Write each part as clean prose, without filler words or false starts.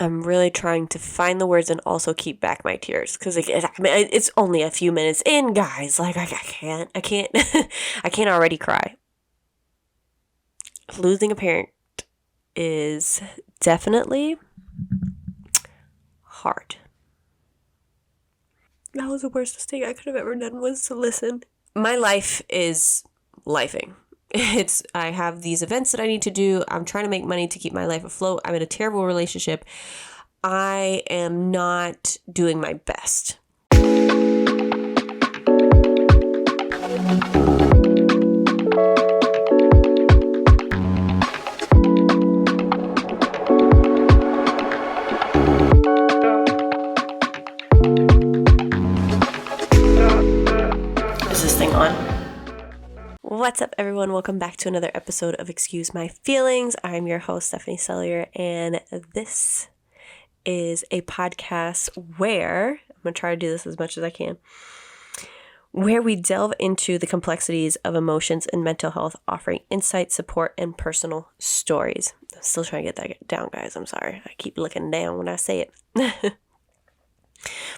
I'm really trying to find the words and also keep back my tears because it's only a few minutes in, guys. Like I can't I can't already cry. Losing a parent is definitely hard. That was the worst mistake I could have ever done, was to listen. My life is lifing. I have these events that I need to do. I'm trying to make money to keep my life afloat. I'm in a terrible relationship. I am not doing my best. Is this thing on? What's up, everyone? Welcome back to another episode of Excuse My Feelings. I'm your host, Stephanie Sellier, and this is a podcast where I'm going to try to do this as much as I can, where we delve into the complexities of emotions and mental health, offering insight, support, and personal stories. I'm still trying to get that down, guys. I'm sorry. I keep looking down when I say it.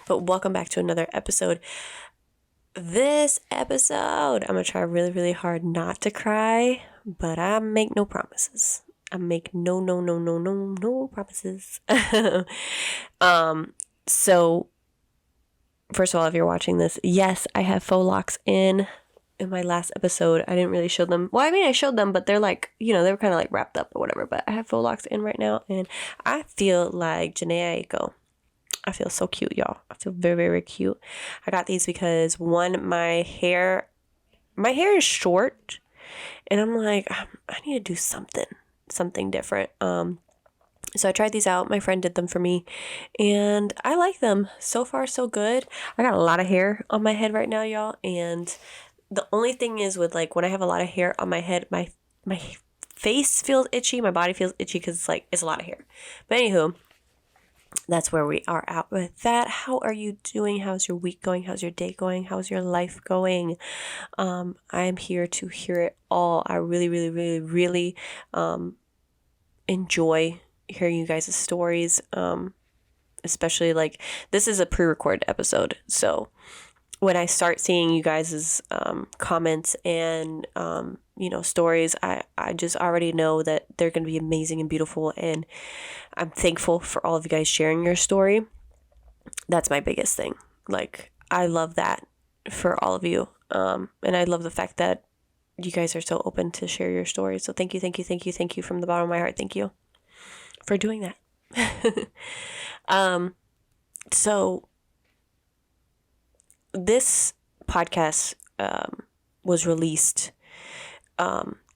But welcome back to another episode. This episode, I'm going to try really, really hard not to cry, but I make no promises. I make no promises. So first of all, if you're watching this, yes, I have faux locks in my last episode. I didn't really show them. Well, I mean, I showed them, but they're like, they were kind of like wrapped up or whatever, but I have faux locks in right now, and I feel like Janae Aiko. I feel so cute, y'all. I feel very, very cute. I got these because my hair is short, and I'm like, I need to do something different. So I tried these out. My friend did them for me, and I like them. So far, so good. I got a lot of hair on my head right now, y'all, and the only thing is with like when I have a lot of hair on my head, my face feels itchy, my body feels itchy because it's a lot of hair. But anywho, that's where we are at with that. How are you doing? How's your week going? How's your day going? How's your life going? I am here to hear it all. I really, really, really, really enjoy hearing you guys' stories. Especially like this is a pre-recorded episode. So when I start seeing you guys' comments and stories, I just already know that they're going to be amazing and beautiful, and I'm thankful for all of you guys sharing your story. That's my biggest thing. Like, I love that for all of you, and I love the fact that you guys are so open to share your stories. So thank you from the bottom of my heart. Thank you for doing that. So this podcast was released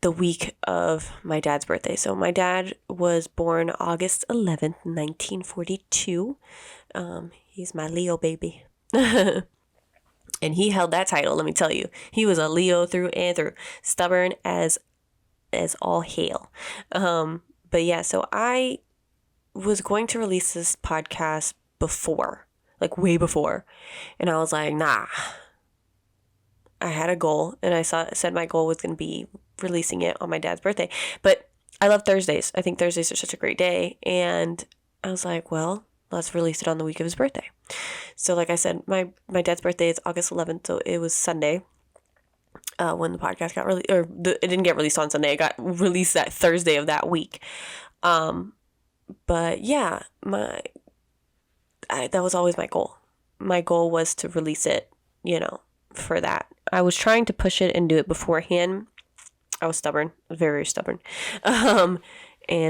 the week of my dad's birthday. So my dad was born August 11th, 1942. He's my Leo baby. And he held that title, let me tell you. He was a Leo through and through. Stubborn as all hail. But yeah, so I was going to release this podcast before, like way before. And I was like, nah. I had a goal, and I said my goal was going to be releasing it on my dad's birthday. But I love Thursdays. I think Thursdays are such a great day. And I was like, well, let's release it on the week of his birthday. So like I said, my dad's birthday is August 11th, so it was Sunday when the podcast got released. It didn't get released on Sunday. It got released that Thursday of that week. But yeah, that was always my goal. My goal was to release it, for that. I was trying to push it and do it beforehand. I was stubborn, very, very stubborn. And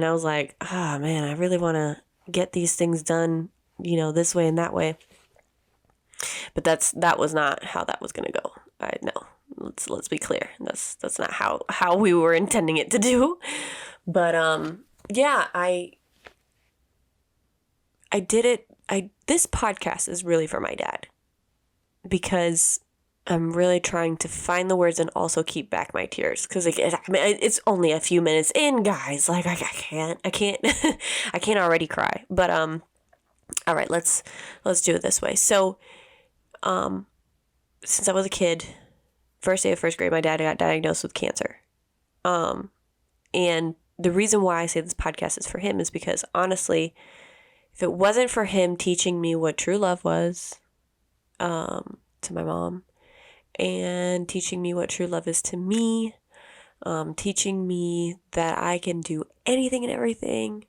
I was like, man, I really want to get these things done, this way and that way. But that was not how that was going to go. Let's be clear. That's not how we were intending it to do. But yeah, I did it. This podcast is really for my dad, because I'm really trying to find the words and also keep back my tears, because it's only a few minutes in, guys. Like I can't I can't already cry. But all right, let's do it this way. So since I was a kid, first day of first grade, my dad got diagnosed with cancer. And the reason why I say this podcast is for him is because honestly, if it wasn't for him teaching me what true love was, to my mom, and teaching me what true love is to me, teaching me that I can do anything and everything,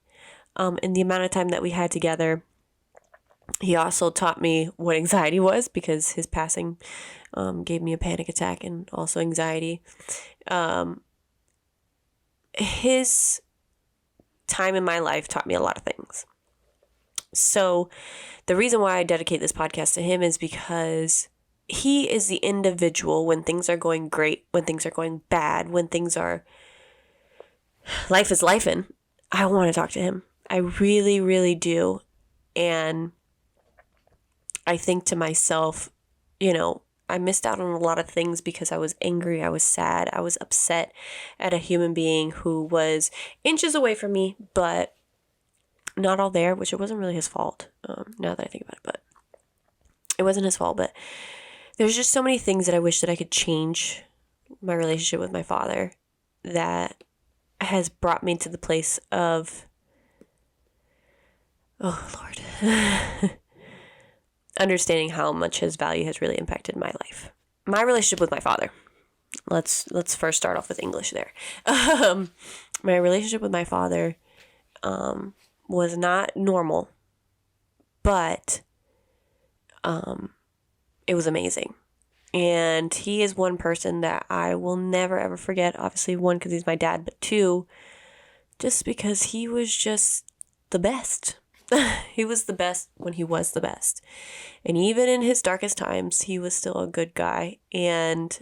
in the amount of time that we had together. He also taught me what anxiety was, because his passing gave me a panic attack and also anxiety. His time in my life taught me a lot of things. So the reason why I dedicate this podcast to him is because he is the individual when things are going great, when things are going bad, when things are, life is lifing. I want to talk to him. I really, really do. And I think to myself, I missed out on a lot of things because I was angry, I was sad, I was upset at a human being who was inches away from me, but not all there, which it wasn't really his fault, now that I think about it, but it wasn't his fault. But there's just so many things that I wish that I could change my relationship with my father that has brought me to the place of, oh Lord, understanding how much his value has really impacted my life. My relationship with my father. Let's first start off with English there. My relationship with my father was not normal, but it was amazing. And he is one person that I will never, ever forget. Obviously, one, because he's my dad, but two, just because he was just the best. He was the best when he was the best. And even in his darkest times, he was still a good guy. And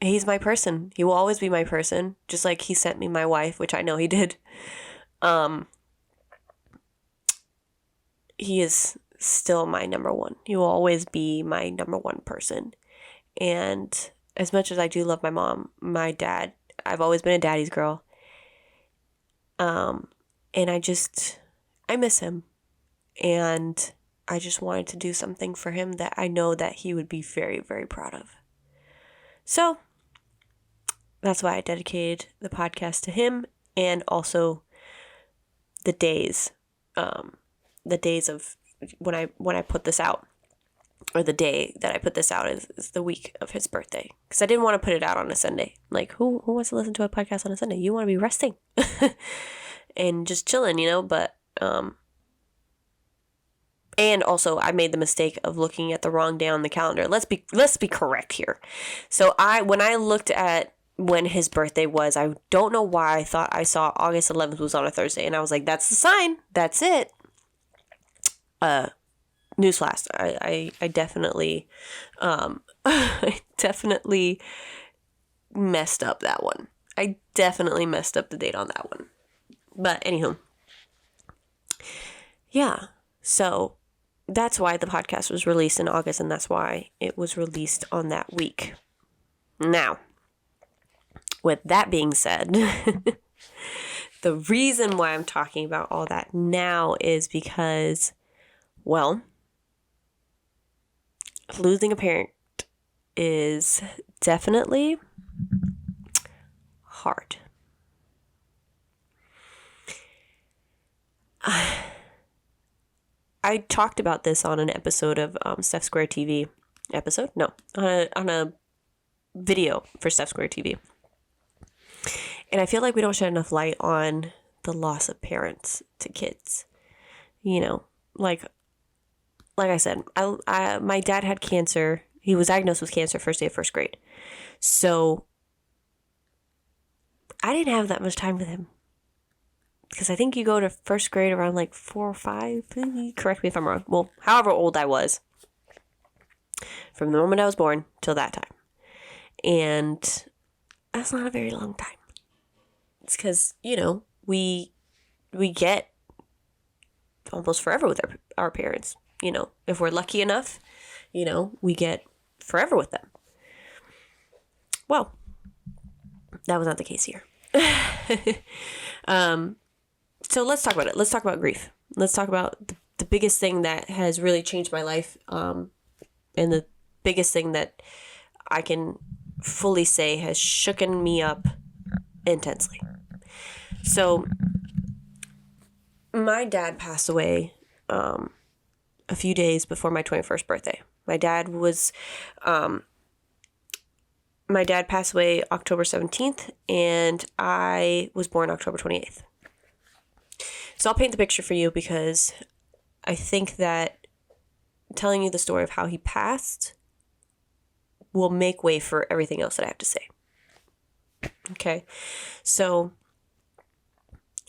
he's my person. He will always be my person. Just like he sent me my wife, which I know he did. He is still my number one. He will always be my number one person. And as much as I do love my mom, my dad, I've always been a daddy's girl. And I miss him, and I just wanted to do something for him that I know that he would be very, very proud of. So that's why I dedicated the podcast to him, and also the days of when I put this out, or the day that I put this out is the week of his birthday, because I didn't want to put it out on a Sunday. Like, who wants to listen to a podcast on a Sunday? You want to be resting and just chilling, but. And also I made the mistake of looking at the wrong day on the calendar. Let's be correct here. So when I looked at when his birthday was, I don't know why I thought I saw August 11th was on a Thursday, and I was like, that's the sign. That's it. Newsflash. I definitely, I definitely messed up that one. I definitely messed up the date on that one. But anywho. Yeah, so that's why the podcast was released in August, and that's why it was released on that week. Now, with that being said, the reason why I'm talking about all that now is because, well, losing a parent is definitely hard. I talked about this on an episode of StephSquared TV. Episode? No. On a video for StephSquared TV. And I feel like we don't shed enough light on the loss of parents to kids. Like I said, my dad had cancer. He was diagnosed with cancer first day of first grade. So I didn't have that much time with him. Because I think you go to first grade around like 4 or 5. Correct me if I'm wrong. Well, however old I was. From the moment I was born till that time. And that's not a very long time. It's because, we get almost forever with our parents. If we're lucky enough, we get forever with them. Well, that was not the case here. So let's talk about it. Let's talk about grief. Let's talk about the biggest thing that has really changed my life, and the biggest thing that I can fully say has shooken me up intensely. So my dad passed away a few days before my 21st birthday. My dad passed away October 17th, and I was born October 28th. So I'll paint the picture for you because I think that telling you the story of how he passed will make way for everything else that I have to say. Okay, so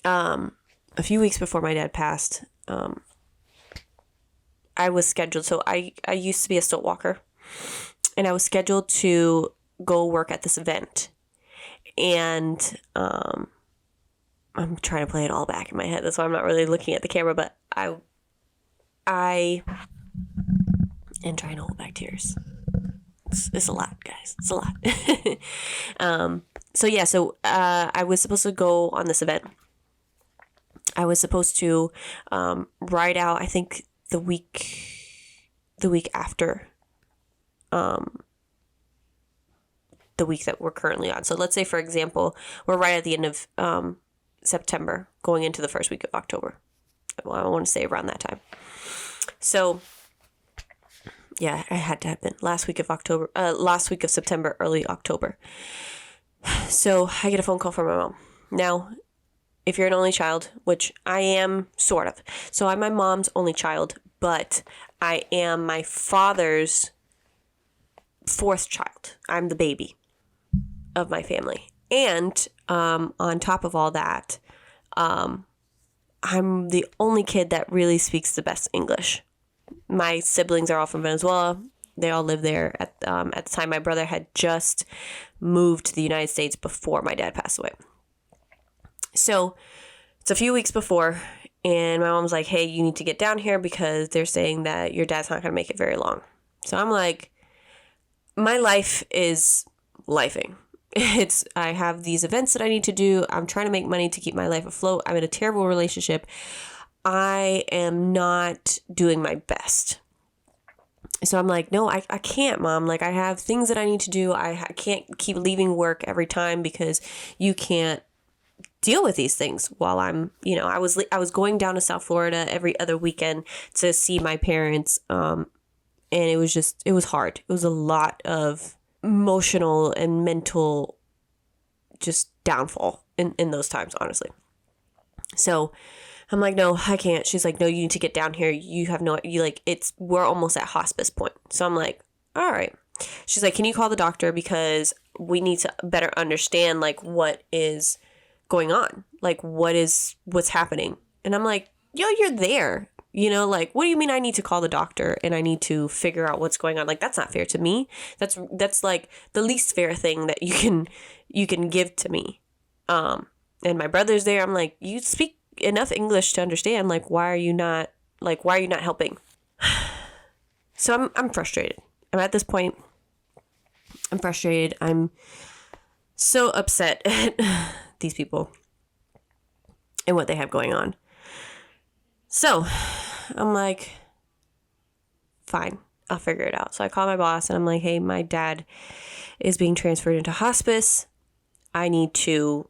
a few weeks before my dad passed, I was scheduled. So I used to be a stilt walker, and I was scheduled to go work at this event. And I'm trying to play it all back in my head. That's why I'm not really looking at the camera, but I am trying to hold back tears. It's a lot, guys. It's a lot. So I was supposed to go on this event. I was supposed to ride out, I think, the week after the week that we're currently on. So let's say, for example, we're right at the end of September, going into the first week of October. Well, I want to say around that time. So yeah, it had to have been last week of September, early October. So I get a phone call from my mom. Now, if you're an only child, which I am sort of. So I'm my mom's only child, but I am my father's fourth child. I'm the baby of my family. And on top of all that, I'm the only kid that really speaks the best English. My siblings are all from Venezuela. They all live there. At the time, my brother had just moved to the United States before my dad passed away. So it's a few weeks before, and my mom's like, hey, you need to get down here because they're saying that your dad's not going to make it very long. So I'm like, my life is lifing. I have these events that I need to do. I'm trying to make money to keep my life afloat. I'm in a terrible relationship. I am not doing my best. So I'm like, no, I can't, Mom. Like, I have things that I need to do. I can't keep leaving work every time because you can't deal with these things while I'm, I was going down to South Florida every other weekend to see my parents. And it was hard. It was a lot of emotional and mental just downfall in those times, honestly. So I'm like, no, I can't. She's like, no, you need to get down here. We're almost at hospice point. So I'm like, all right. She's like, can you call the doctor because we need to better understand like what is going on? Like what's happening? And I'm like, yo, you're there. Like, what do you mean I need to call the doctor and I need to figure out what's going on? Like, that's not fair to me. That's like the least fair thing that you can give to me. And my brother's there. I'm like, you speak enough English to understand. Like, why are you not helping? So I'm frustrated. I'm at this point. I'm frustrated. I'm so upset at these people and what they have going on. So I'm like, fine, I'll figure it out. So I call my boss and I'm like, hey, my dad is being transferred into hospice. I need to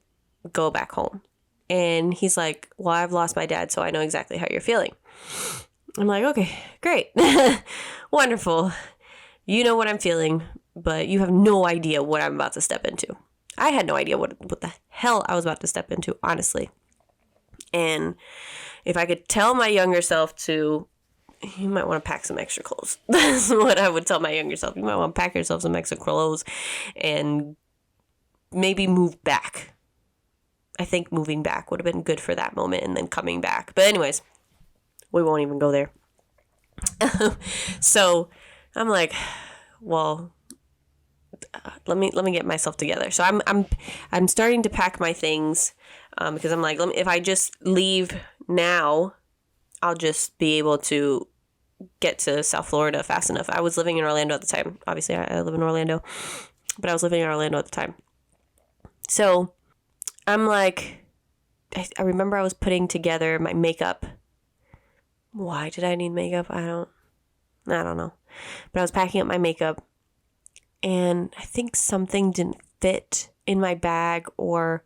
go back home. And he's like, well, I've lost my dad, so I know exactly how you're feeling. I'm like, okay, great. Wonderful. You know what I'm feeling, but you have no idea what I'm about to step into. I had no idea what the hell I was about to step into, honestly. And if I could tell my younger self you might want to pack some extra clothes. That's what I would tell my younger self. You might want to pack yourself some extra clothes and maybe move back. I think moving back would have been good for that moment and then coming back. But anyways, we won't even go there. So I'm like, well, let me get myself together. So I'm starting to pack my things because I'm like, if I just leave now, I'll just be able to get to South Florida fast enough. I was living in Orlando at the time. Obviously, I live in Orlando, but I was living in Orlando at the time. So I'm like, I remember I was putting together my makeup. Why did I need makeup? I don't know. But I was packing up my makeup, and I think something didn't fit in my bag or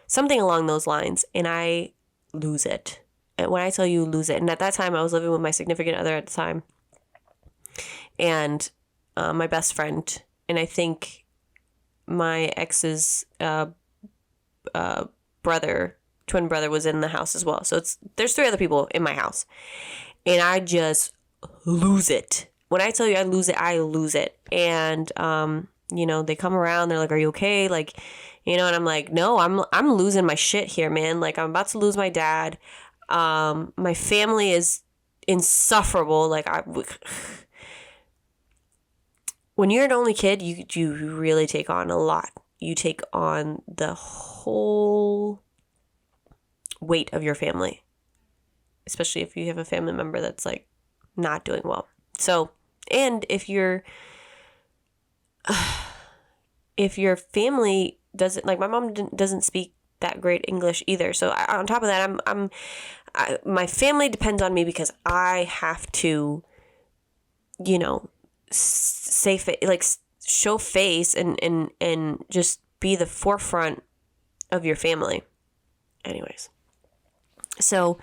something along those lines, and I lose it. when I tell you lose it, and at that time I was living with my significant other at the time, and my best friend, and I think my ex's twin brother was in the house as well. So there's 3 other people in my house, and I just lose it. When I tell you I lose it, I lose it. And they come around, they're like, "Are you okay?" Like, and I'm like, "No, I'm losing my shit here, man. Like, I'm about to lose my dad. My family is insufferable. Like, when you're an only kid, you really take on a lot. You take on the whole weight of your family, especially if you have a family member that's like not doing well. So, and if your family doesn't, like, my mom doesn't speak that great English either. So on top of that, my family depends on me because I have to, show face and just be the forefront of your family. Anyways, so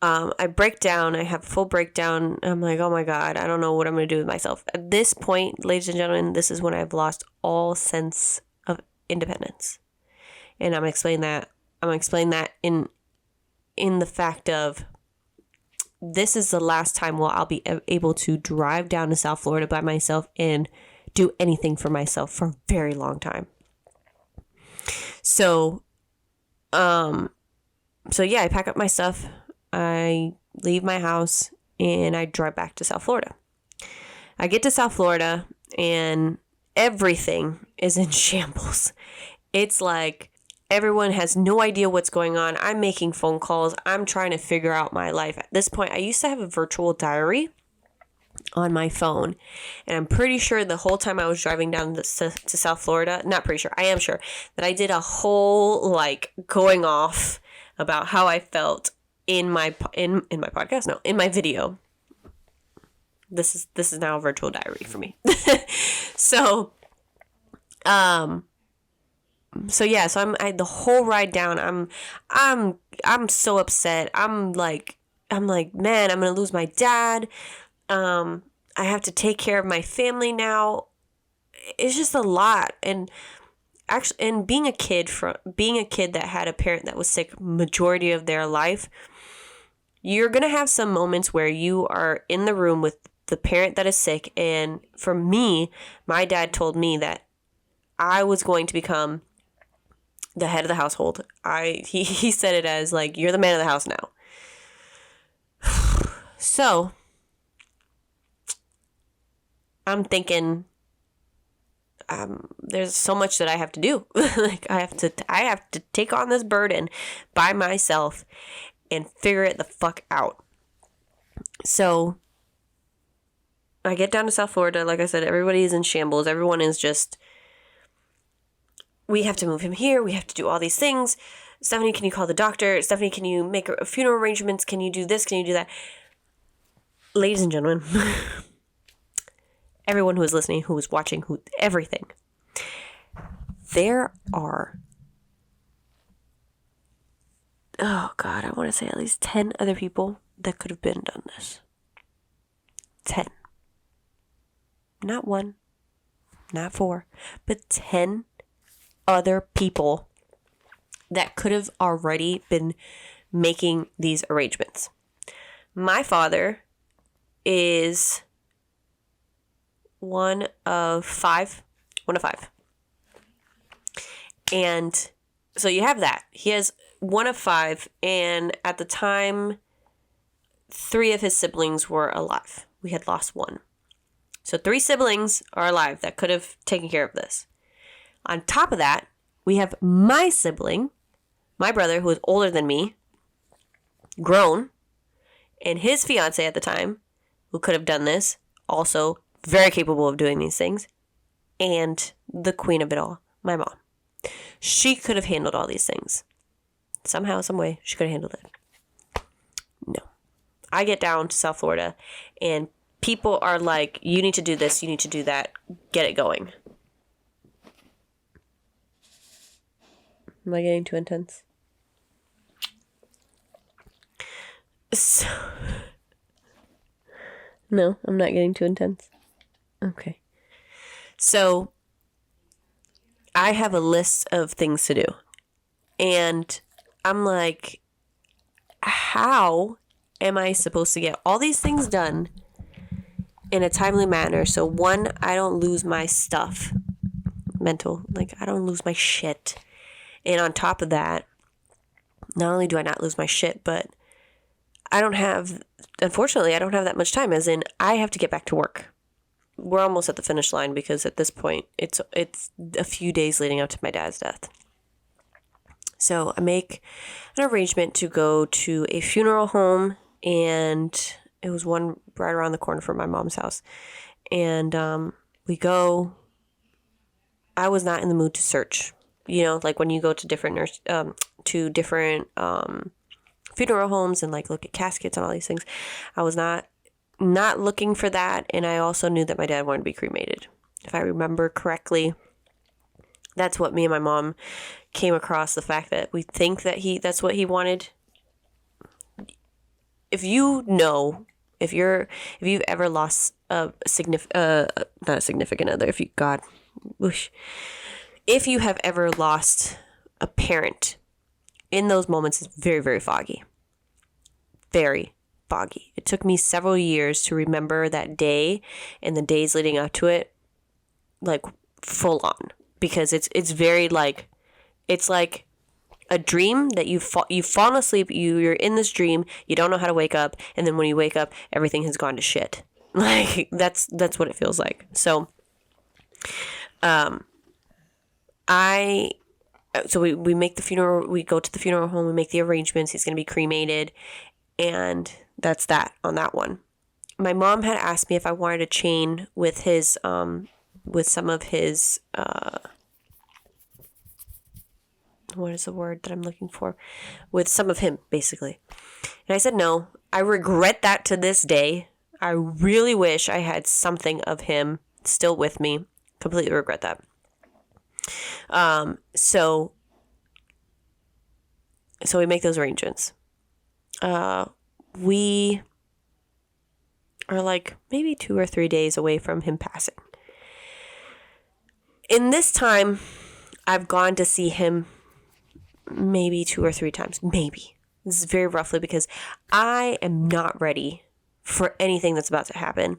I break down. I have a full breakdown. I'm like, oh my God, I don't know what I'm going to do with myself. At this point, ladies and gentlemen, this is when I've lost all sense of independence. And I'm going to explain that. I'm going to explain that in the fact of, this is the last time I'll be able to drive down to South Florida by myself and do anything for myself for a very long time. So, yeah, I pack up my stuff. I leave my house and I drive back to South Florida. I get to South Florida and everything is in shambles. It's like everyone has no idea what's going on. I'm making phone calls. I'm trying to figure out my life. At this point, I used to have a virtual diary on my phone, and I'm pretty sure the whole time I was driving down to South Florida, not pretty sure, I am sure, that I did a whole, like, going off about how I felt in my podcast. No, in my video. This is now a virtual diary for me. So I'm the whole ride down, I'm so upset. I'm like, man, I'm gonna lose my dad. I have to take care of my family now. It's just a lot. And actually, and being a kid that had a parent that was sick majority of their life, you're gonna have some moments where you are in the room with the parent that is sick. And for me, my dad told me that I was going to become the head of the household. He said it as, like, you're the man of the house now. So I'm thinking, there's so much that I have to do. Like, I have to take on this burden by myself and figure it the fuck out. So I get down to South Florida. Like I said, everybody is in shambles. Everyone is just, we have to move him here. We have to do all these things. Stephanie, can you call the doctor? Stephanie, can you make funeral arrangements? Can you do this? Can you do that? Ladies and gentlemen, everyone who is listening, who is watching, everything. There are, oh God, I want to say at least 10 other people that could have been done this. 10. Not 1, not 4, but 10 other people that could have already been making these arrangements. My father is one of five. And so you have that. He has one of 5, and at the time, 3 of his siblings were alive. We had lost 1. So 3 siblings are alive that could have taken care of this. On top of that, we have my sibling, my brother, who is older than me, grown, and his fiance at the time, who could have done this, also very capable of doing these things, and the queen of it all, my mom. She could have handled all these things. Somehow, some way, she could have handled it. No. I get down to South Florida, and people are like, you need to do this, you need to do that, get it going. Am I getting too intense? So, no, I'm not getting too intense. Okay. So I have a list of things to do. And I'm like, how am I supposed to get all these things done in a timely manner? So one, I don't lose my stuff. I don't lose my shit. And on top of that, not only do I not lose my shit, but unfortunately, I don't have that much time, as in I have to get back to work. We're almost at the finish line because at this point, it's a few days leading up to my dad's death. So I make an arrangement to go to a funeral home, and it was one right around the corner from my mom's house. And we go. I was not in the mood to search. Like when you go to different funeral homes and like look at caskets and all these things, I was not looking for that. And I also knew that my dad wanted to be cremated. If I remember correctly, that's what me and my mom came across, the fact that we think that that's what he wanted. If you've ever lost not a significant other, if you have ever lost a parent, in those moments, it's very, very foggy. Very foggy. It took me several years to remember that day and the days leading up to it, like full on, because it's very like, it's like a dream that you've fallen asleep, you're in this dream, you don't know how to wake up, and then when you wake up, everything has gone to shit. Like that's what it feels like. So we make the funeral, we go to the funeral home, we make the arrangements, he's going to be cremated, and that's that on that one. My mom had asked me if I wanted to chain with his, with some of his, what is the word that I'm looking for? With some of him, basically. And I said no. I regret that to this day. I really wish I had something of him still with me. Completely regret that. So we make those arrangements. We are like maybe 2 or 3 days away from him passing. In this time, I've gone to see him maybe 2 or 3 times. Maybe. This is very roughly because I am not ready for anything that's about to happen.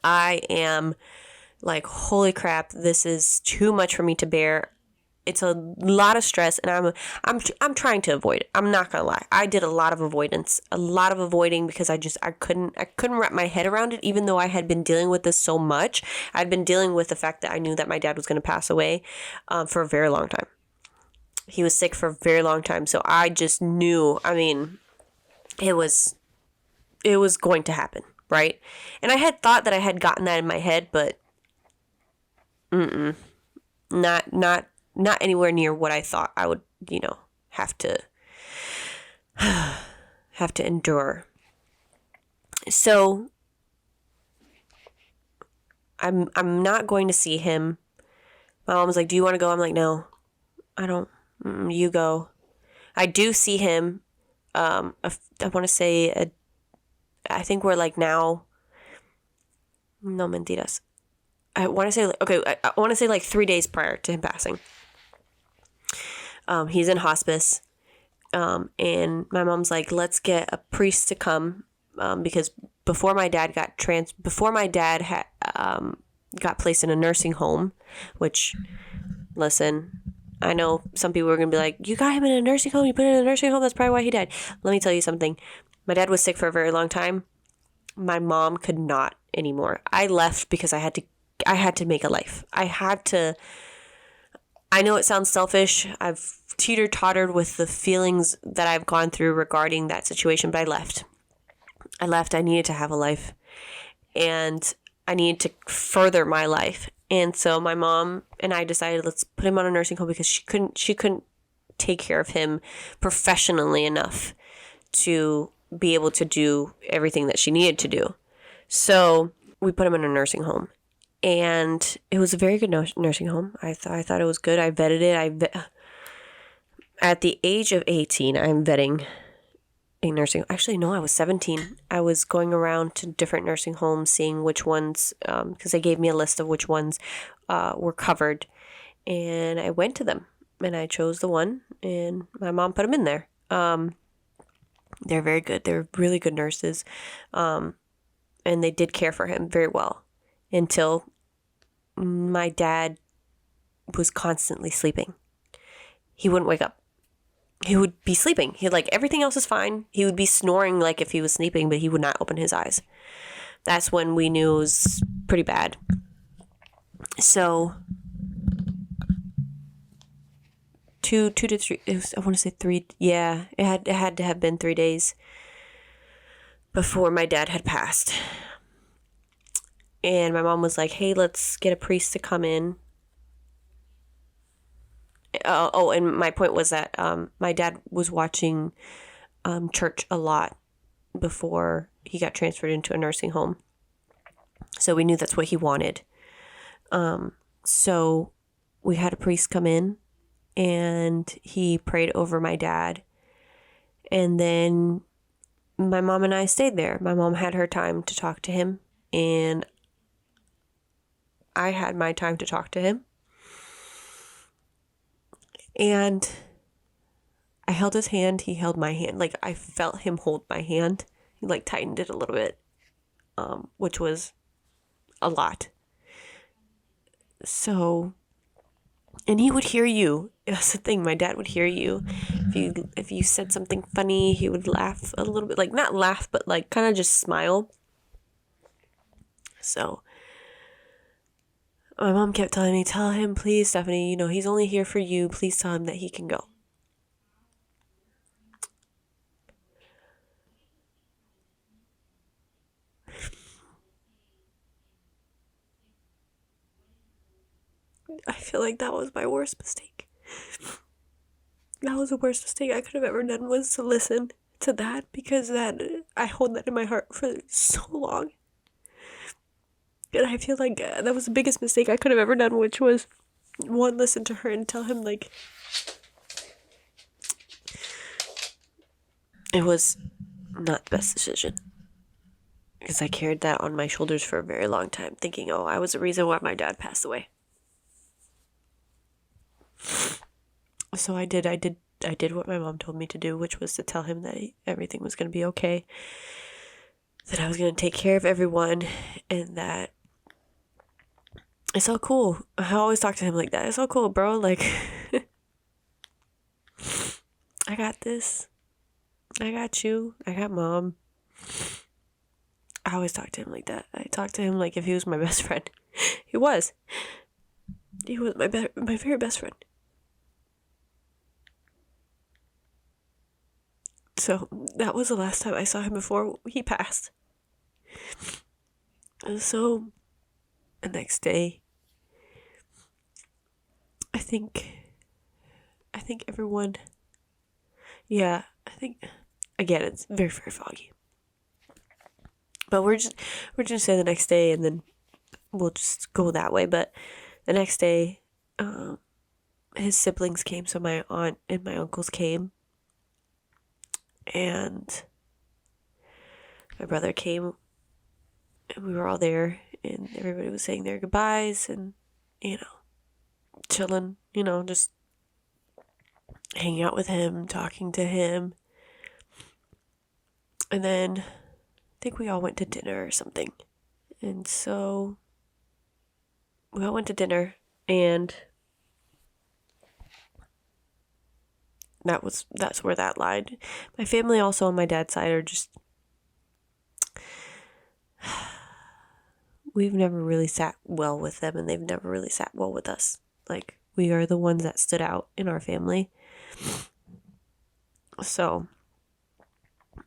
I am like, holy crap, this is too much for me to bear. It's a lot of stress, and I'm trying to avoid it. I'm not gonna lie. I did a lot of avoiding because I couldn't wrap my head around it, even though I had been dealing with this so much. I'd been dealing with the fact that I knew that my dad was gonna pass away for a very long time. He was sick for a very long time, so I just knew, it was going to happen, right? And I had thought that I had gotten that in my head, but not anywhere near what I thought I would, have to endure. So I'm not going to see him. My mom was like, "Do you want to go?" I'm like, "No, I don't. You go." I do see him. I want to say, I think we're like now. No mentiras. I want to say, I want to say like 3 days prior to him passing. He's in hospice. And my mom's like, let's get a priest to come. Because before my dad got placed in a nursing home, which, listen, I know some people are going to be like, you got him in a nursing home? You put him in a nursing home? That's probably why he died. Let me tell you something. My dad was sick for a very long time. My mom could not anymore. I left because I had to make a life. I know it sounds selfish. I've teeter-tottered with the feelings that I've gone through regarding that situation, but I left. I needed to have a life, and I needed to further my life. And so my mom and I decided, let's put him on a nursing home, because she couldn't take care of him professionally enough to be able to do everything that she needed to do. So we put him in a nursing home, and it was a very good nursing home. I thought it was good. I vetted it. At the age of 18, I'm vetting a nursing. Actually, no, I was 17. I was going around to different nursing homes, seeing which ones, because they gave me a list of which ones were covered. And I went to them and I chose the one, and my mom put him in there. They're very good. They're really good nurses. And they did care for him very well until my dad was constantly sleeping. He wouldn't wake up. He would be sleeping. He like everything else is fine. He would be snoring like if he was sleeping, but he would not open his eyes. That's when we knew it was pretty bad. So 2 to 3. I want to say 3. Yeah, it had to have been 3 days before my dad had passed. And my mom was like, "Hey, let's get a priest to come in." And my point was that my dad was watching church a lot before he got transferred into a nursing home. So we knew that's what he wanted. So we had a priest come in, and he prayed over my dad. And then my mom and I stayed there. My mom had her time to talk to him, and I had my time to talk to him. And I held his hand. He held my hand. Like, I felt him hold my hand. He, like, tightened it a little bit, which was a lot. So, and he would hear you. That's the thing. My dad would hear you. If you said something funny, he would laugh a little bit. Like, not laugh, but, like, kind of just smile. So my mom kept telling me, "Tell him, please, Stephanie, he's only here for you. Please tell him that he can go." I feel like that was my worst mistake. That was the worst mistake I could have ever done, was to listen to that, because I hold that in my heart for so long. And I feel like that was the biggest mistake I could have ever done, which was, one, listen to her and tell him, like, it was not the best decision. Because I carried that on my shoulders for a very long time, thinking, oh, I was the reason why my dad passed away. So I did what my mom told me to do, which was to tell him that everything was going to be okay, that I was going to take care of everyone, and that it's all cool. I always talk to him like that. It's all cool, bro. Like, I got this. I got you. I got mom. I always talk to him like that. I talk to him like if he was my best friend. He was. He was my very best friend. So that was the last time I saw him before he passed. And so the next day, I think everyone, yeah, again, it's very, very foggy. But we're just gonna say the next day, and then we'll just go that way. But the next day, his siblings came, so my aunt and my uncles came, and my brother came, and we were all there, and everybody was saying their goodbyes, and chilling, just hanging out with him, talking to him. And then I think we all went to dinner or something. And so we all went to dinner, and that's where that lied. My family also on my dad's side are just, we've never really sat well with them, and they've never really sat well with us. Like, we are the ones that stood out in our family. So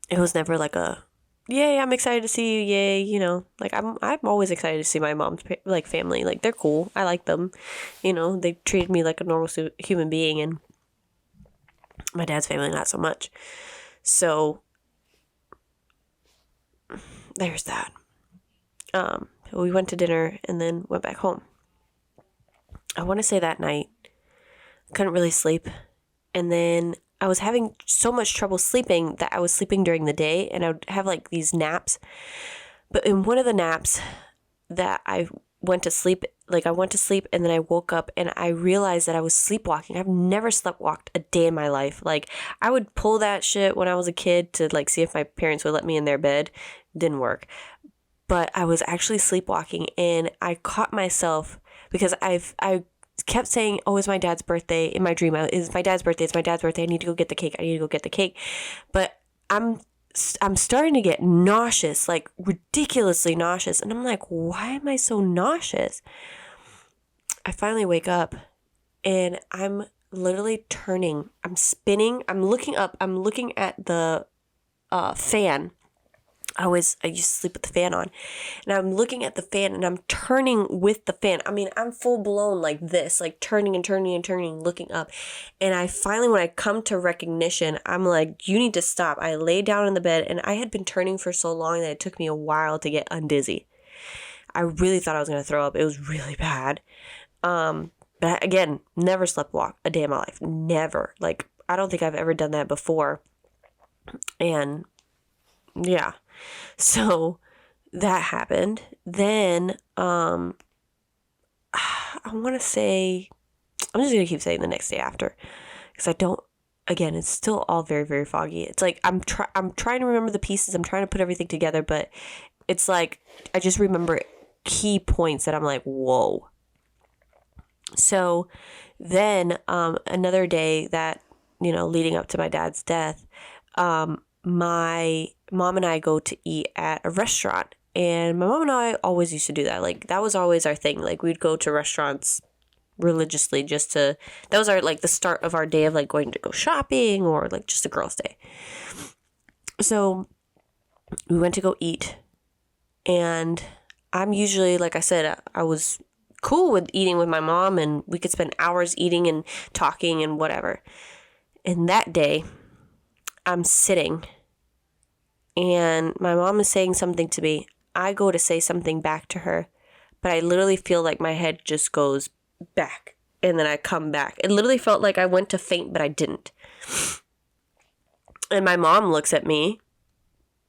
it was never like a, yay, I'm excited to see you, yay, like I'm always excited to see my mom's like family. Like, they're cool. I like them. They treated me like a normal human being, and my dad's family not so much. So there's that. We went to dinner and then went back home. I want to say that night I couldn't really sleep, and then I was having so much trouble sleeping that I was sleeping during the day, and I would have like these naps. But in one of the naps that I went to sleep, like I went to sleep and then I woke up and I realized that I was sleepwalking. I've never sleptwalked a day in my life. Like I would pull that shit when I was a kid to like see if my parents would let me in their bed. Didn't work. But I was actually sleepwalking, and I caught myself because I kept saying, oh, it's my dad's birthday. In my dream, it's my dad's birthday. It's my dad's birthday. I need to go get the cake. I need to go get the cake. But I'm starting to get nauseous, like ridiculously nauseous. And I'm like, why am I so nauseous? I finally wake up and I'm literally turning. I'm spinning. I'm looking up. I'm looking at the fan. I used to sleep with the fan on, and I'm looking at the fan and I'm turning with the fan. I mean, I'm full blown like this, like turning and turning and turning, looking up. And I finally, when I come to recognition, I'm like, you need to stop. I lay down in the bed, and I had been turning for so long that it took me a while to get undizzy. I really thought I was going to throw up. It was really bad. But again, never sleptwalk a day in my life. Never. Like, I don't think I've ever done that before. And yeah. So that happened. Then I want to say, I'm just going to keep saying the next day after, because again, it's still all very, very foggy. It's like I'm trying to remember the pieces. I'm trying to put everything together, but it's like I just remember key points that I'm like, whoa. So then another day that, leading up to my dad's death, my mom and I go to eat at a restaurant, and my mom and I always used to do that. Like that was always our thing. Like we'd go to restaurants religiously that was our, like the start of our day of like going to go shopping or like just a girl's day. So we went to go eat, and I'm usually, like I said, I was cool with eating with my mom, and we could spend hours eating and talking and whatever. And that day I'm sitting, and my mom is saying something to me. I go to say something back to her, but I literally feel like my head just goes back, and then I come back. It literally felt like I went to faint, but I didn't. And my mom looks at me,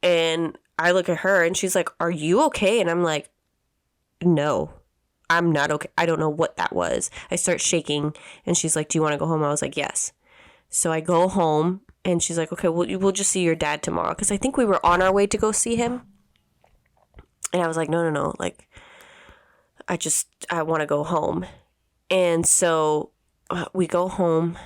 and I look at her, and she's like, "Are you okay?" And I'm like, "No, I'm not okay. I don't know what that was." I start shaking, and she's like, "Do you want to go home?" I was like, "Yes." So I go home, and she's like, "Okay, we'll just see your dad tomorrow." Because I think we were on our way to go see him. And I was like, no. Like, I want to go home. And so we go home,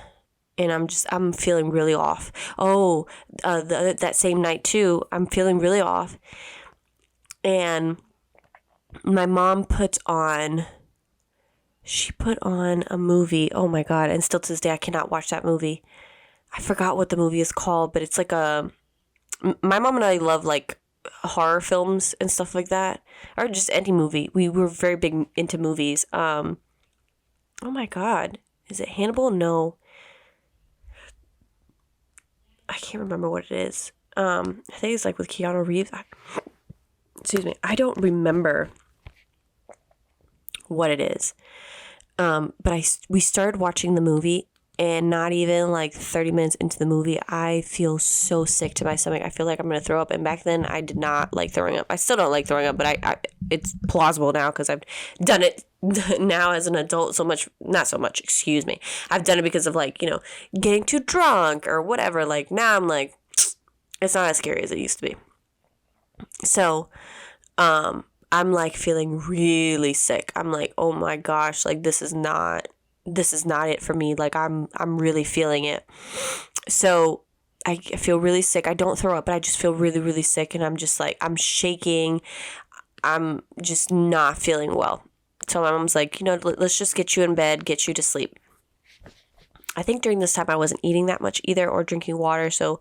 and I'm feeling really off. Oh, that same night too, I'm feeling really off. And my mom put on a movie. Oh my God. And still to this day, I cannot watch that movie. I forgot what the movie is called, but it's like my mom and I love like horror films and stuff like that, or just any movie. We were very big into movies. Oh my God. Is it Hannibal? No. I can't remember what it is. I think it's like with Keanu Reeves. Excuse me. I don't remember what it is. But we started watching the movie, and not even like 30 minutes into the movie, I feel so sick to my stomach. I feel like I'm going to throw up. And back then I did not like throwing up. I still don't like throwing up, but it's plausible now because I've done it now as an adult not so much, excuse me. I've done it because of like, getting too drunk or whatever. Like now I'm like, it's not as scary as it used to be. So, I'm like feeling really sick. I'm like, oh my gosh, like this is not it for me. Like I'm really feeling it. So I feel really sick. I don't throw up, but I just feel really, really sick. And I'm just like, I'm shaking. I'm just not feeling well. So my mom's like, let's just get you in bed, get you to sleep. I think during this time I wasn't eating that much either or drinking water. So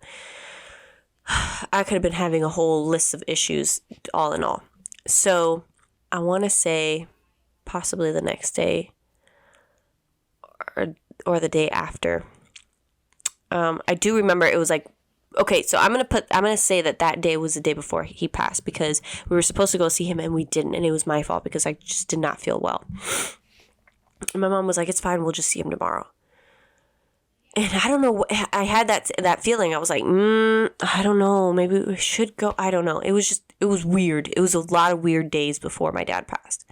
I could have been having a whole list of issues all in all. So I want to say possibly the next day or the day after. I do remember it was like, okay, so I'm going to say that day was the day before he passed, because we were supposed to go see him and we didn't. And it was my fault because I just did not feel well. And my mom was like, it's fine. We'll just see him tomorrow. And I don't know, I had that feeling. I was like, I don't know, maybe we should go. I don't know. It was weird. It was a lot of weird days before my dad passed.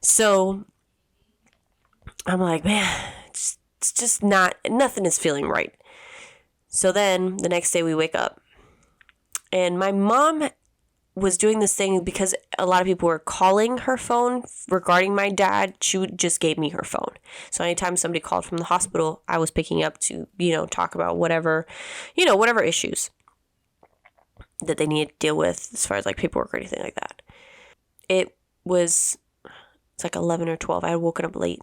So I'm like, man, it's just nothing is feeling right. So then the next day we wake up and my mom was doing this thing because a lot of people were calling her phone regarding my dad. She just gave me her phone. So anytime somebody called from the hospital, I was picking up to, talk about whatever issues that they needed to deal with as far as like paperwork or anything like that. It's like 11 or 12. I had woken up late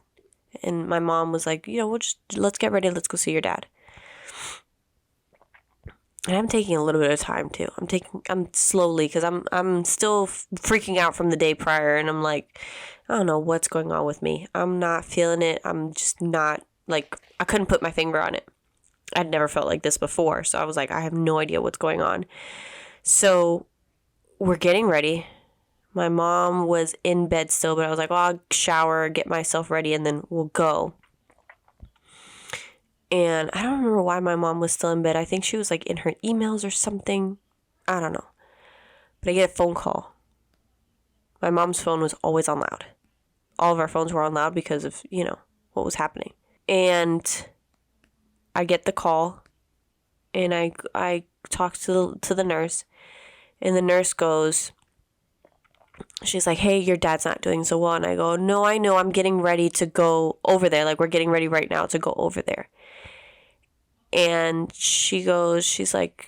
and my mom was like, let's get ready. Let's go see your dad. And I'm taking a little bit of time too. I'm slowly because I'm still freaking out from the day prior, and I'm like, I don't know what's going on with me. I'm not feeling it. I'm just not like, I couldn't put my finger on it. I'd never felt like this before, so I was like, I have no idea what's going on. So we're getting ready. My mom was in bed still, but I was like, I'll shower, get myself ready, and then we'll go. And I don't remember why my mom was still in bed. I think she was like in her emails or something. I don't know. But I get a phone call. My mom's phone was always on loud. All of our phones were on loud because of, what was happening. And I get the call and I talk to the nurse, and the nurse goes, she's like, hey, your dad's not doing so well. And I go, no, I know, I'm getting ready to go over there. Like, we're getting ready right now to go over there. And she's like,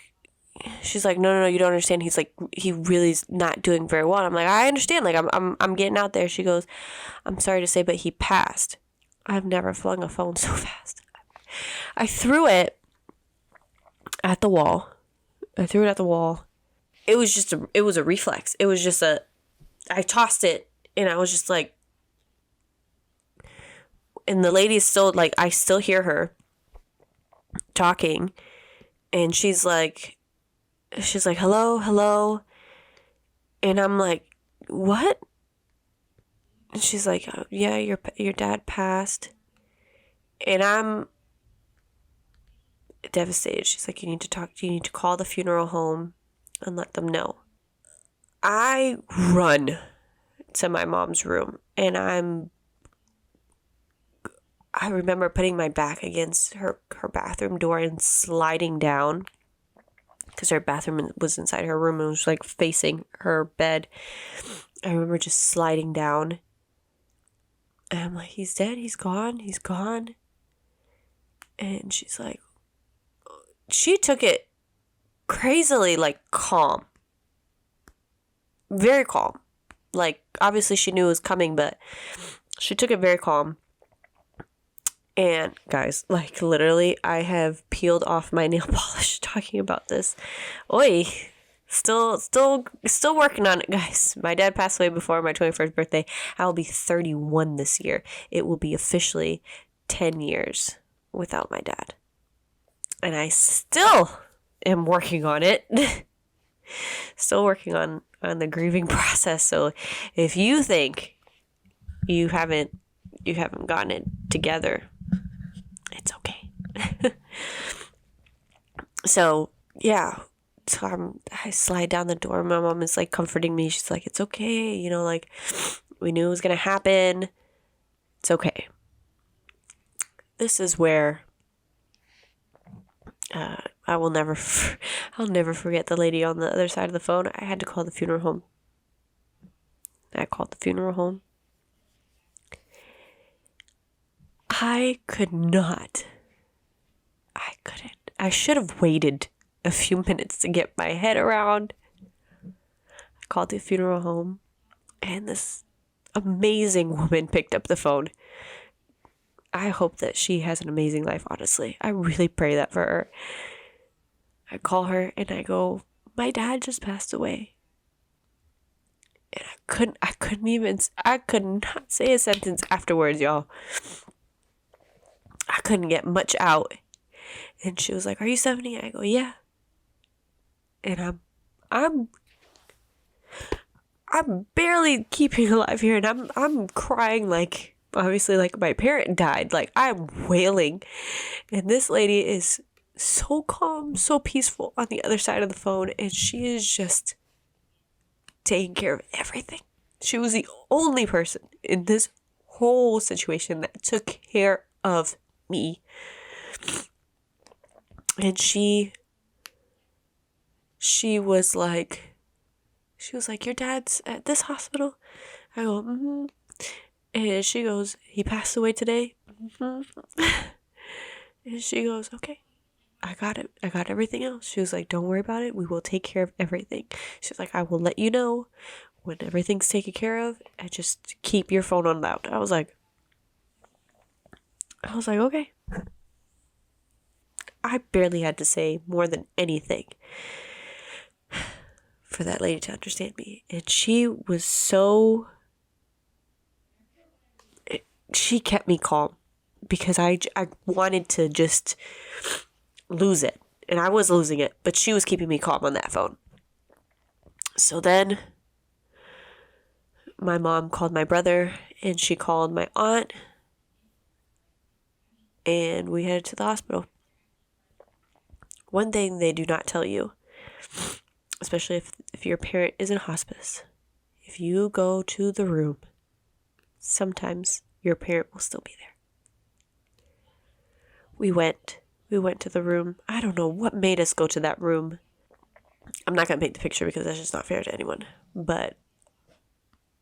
no, you don't understand. He's like, he really's not doing very well. And I'm like, I understand. Like, I'm getting out there. She goes, I'm sorry to say, but he passed. I've never flung a phone so fast. I threw it at the wall. It was a reflex. It was just I tossed it and I was just like, and the lady is still like, I still hear her talking, and she's like, hello, and I'm like, what? And she's like, oh, yeah, your dad passed, and I'm devastated. She's like, you need to call the funeral home and let them know. I run to my mom's room, and I remember putting my back against her bathroom door and sliding down, because her bathroom was inside her room and was like facing her bed. I remember just sliding down, and I'm like, he's dead, he's gone. And she's like, she took it crazily, like, calm, very calm. Like, obviously she knew it was coming, but she took it very calm. And guys, like, literally, I have peeled off my nail polish talking about this. Oi, still working on it, guys. My dad passed away before my 21st birthday. I will be 31 this year. It will be officially 10 years without my dad. And I still am working on it. Still working on the grieving process. So if you think you haven't gotten it together, it's okay. So, yeah. So I slide down the door. My mom is like comforting me. She's like, it's okay. Like, we knew it was going to happen. It's okay. This is where I'll never forget the lady on the other side of the phone. I had to call the funeral home. I called the funeral home. I couldn't. I should have waited a few minutes to get my head around. I called the funeral home, and this amazing woman picked up the phone. I hope that she has an amazing life, honestly. I really pray that for her. I call her and I go, my dad just passed away. And I could not say a sentence afterwards, y'all. I couldn't get much out. And she was like, are you Stephanie? I go, yeah. And I'm barely keeping alive here, and I'm crying like obviously, like, my parent died. Like, I'm wailing. And this lady is so calm, so peaceful on the other side of the phone. And she is just taking care of everything. She was the only person in this whole situation that took care of me. And she was like, your dad's at this hospital? I go, mm-hmm. And she goes, he passed away today? Mm-hmm. And she goes, okay, I got it. I got everything else. She was like, don't worry about it. We will take care of everything. She's like, I will let you know when everything's taken care of, and just keep your phone on loud. I was like, okay. I barely had to say more than anything for that lady to understand me. And she was she kept me calm because I wanted to just lose it. And I was losing it, but she was keeping me calm on that phone. So then my mom called my brother and she called my aunt and we headed to the hospital. One thing they do not tell you, especially if your parent is in hospice, if you go to the room, sometimes your parent will still be there. We went to the room. I don't know what made us go to that room. I'm not going to paint the picture because that's just not fair to anyone. But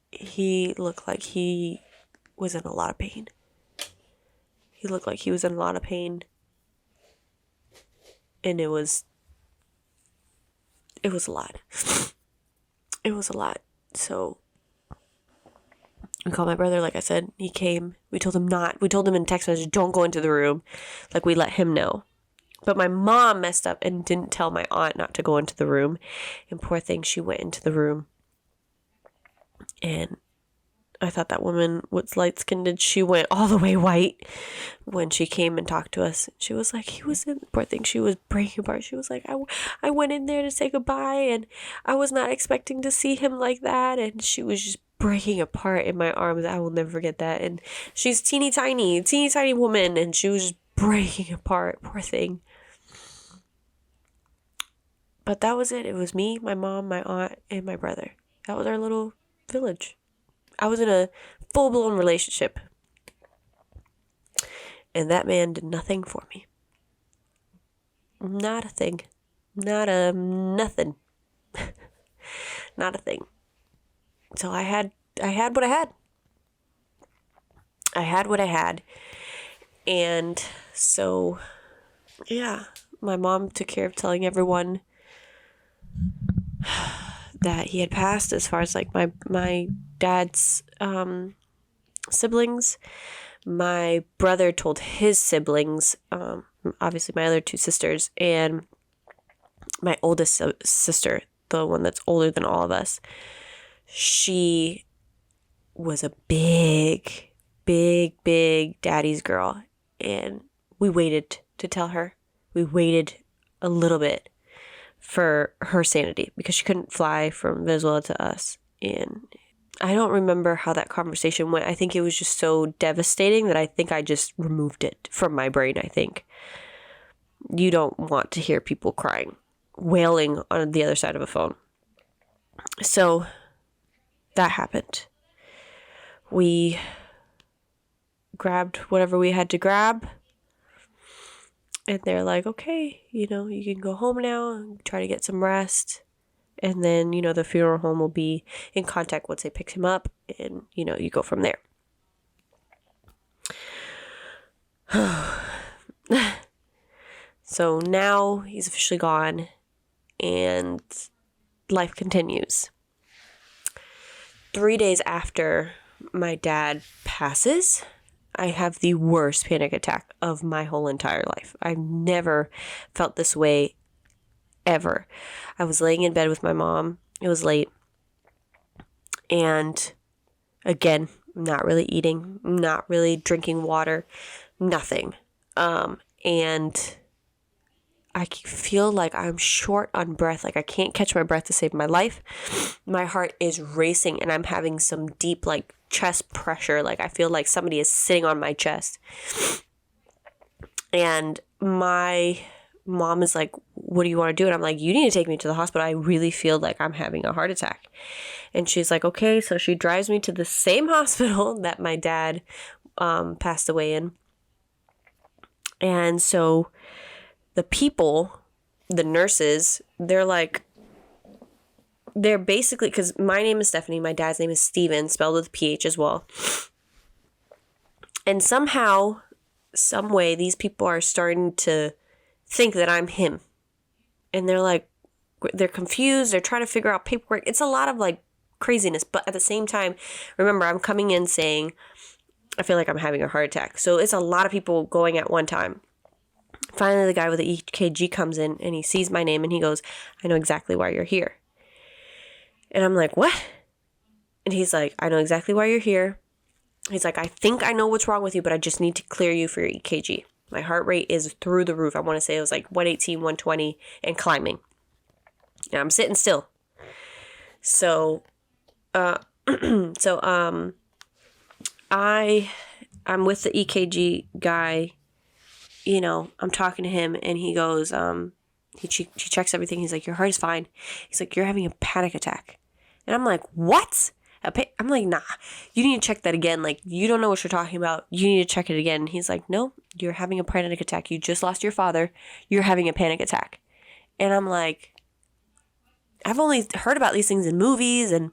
he looked like he was in a lot of pain. And it was a lot. It was a lot. So we called my brother, like I said. He came. We told him in text message, don't go into the room. Like, we let him know. But my mom messed up and didn't tell my aunt not to go into the room. And poor thing, she went into the room. And I thought that woman was light-skinned. She went all the way white when she came and talked to us. She was like, poor thing, she was breaking apart. She was like, I went in there to say goodbye, and I was not expecting to see him like that. And she was just breaking apart in my arms. I will never forget that. And she's teeny tiny woman, and she was just breaking apart. Poor thing. But that was it. It was me, my mom, my aunt, and my brother. That was our little village. I was in a full-blown relationship. And that man did nothing for me. Not a thing. Nothing. Not a thing. So I had what I had. I had what I had. And so, yeah, my mom took care of telling everyone that he had passed, as far as like my dad's siblings. My brother told his siblings, obviously my other two sisters, and my oldest sister, the one that's older than all of us. She was a big daddy's girl, and we waited to tell her. We waited a little bit for her sanity because she couldn't fly from Venezuela to us. And I don't remember how that conversation went. I think it was just so devastating that I think I just removed it from my brain, I think. You don't want to hear people crying, wailing on the other side of a phone. So that happened. We grabbed whatever we had to grab. And they're like, okay, you can go home now and try to get some rest. And then, the funeral home will be in contact once they pick him up. And, you go from there. So now he's officially gone. And life continues. 3 days after my dad passes, I have the worst panic attack of my whole entire life. I've never felt this way ever. I was laying in bed with my mom. It was late. And again, not really eating, not really drinking water, nothing. And I feel like I'm short on breath. Like I can't catch my breath to save my life. My heart is racing and I'm having some deep like chest pressure. Like I feel like somebody is sitting on my chest. And my mom is like, what do you want to do? And I'm like, you need to take me to the hospital. I really feel like I'm having a heart attack. And she's like, okay. So she drives me to the same hospital that my dad passed away in. And so the people, the nurses, they're basically, because my name is Stephanie, my dad's name is Steven, spelled with a PH as well. And somehow, some way, these people are starting to think that I'm him. And they're confused. They're trying to figure out paperwork. It's a lot of like craziness. But at the same time, remember, I'm coming in saying, I feel like I'm having a heart attack. So it's a lot of people going at one time. Finally, the guy with the EKG comes in and he sees my name and he goes, I know exactly why you're here. And I'm like, what? And he's like, I know exactly why you're here. He's like, I think I know what's wrong with you, but I just need to clear you for your EKG. My heart rate is through the roof. I want to say it was like 118, 120 and climbing. And I'm sitting still. So, I'm with the EKG guy. You know, I'm talking to him and he goes, he checks everything. He's like, your heart is fine. He's like, you're having a panic attack. And I'm like, what? I'm like, nah, you need to check that again. Like, you don't know what you're talking about. You need to check it again. And he's like, no, you're having a panic attack. You just lost your father. You're having a panic attack. And I'm like, I've only heard about these things in movies. And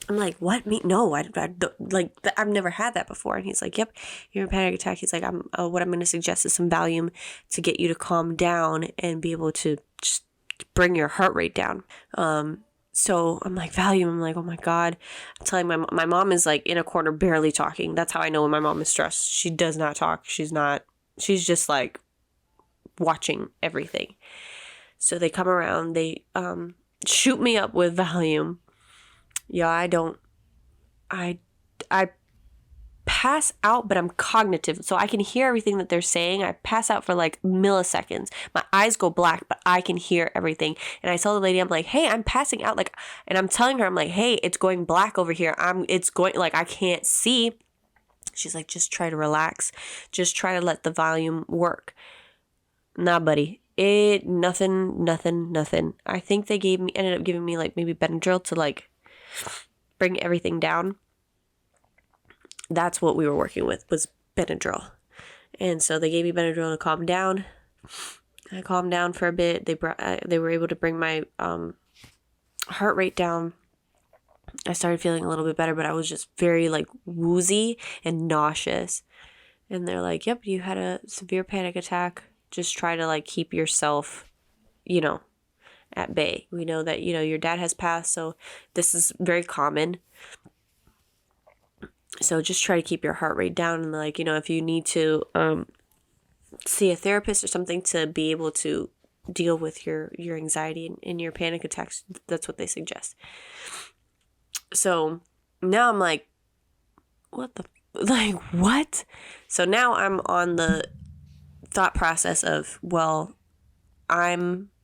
I'm like, what? Me? No, I don't, like, I've never had that before. And he's like, yep, you're in a panic attack. He's like, what I'm going to suggest is some Valium to get you to calm down and be able to just bring your heart rate down. So I'm like, Valium. I'm like, oh my God. I'm telling my mom is like in a corner barely talking. That's how I know when my mom is stressed. She does not talk. She's just like watching everything. So they come around, they shoot me up with Valium. Yeah, I pass out, but I'm cognitive. So I can hear everything that they're saying. I pass out for like milliseconds. My eyes go black, but I can hear everything. And I tell the lady, I'm like, hey, I'm passing out. Like, and I'm telling her, I'm like, hey, it's going black over here. It's going, like, I can't see. She's like, just try to relax. Just try to let the volume work. Nah, buddy. Nothing. I think they ended up giving me like maybe Benadryl to like bring everything down. That's what we were working with, was Benadryl. And so they gave me Benadryl to calm down. I calmed down for a bit. They were able to bring my heart rate down. I started feeling a little bit better, but I was just very like woozy and nauseous. And they're like, yep, you had a severe panic attack. Just try to like keep yourself, at bay. We know that, your dad has passed, so this is very common. So just try to keep your heart rate down. And like, if you need to see a therapist or something to be able to deal with your anxiety and your panic attacks, that's what they suggest. So now I'm like, what? So now I'm on the thought process of, well, I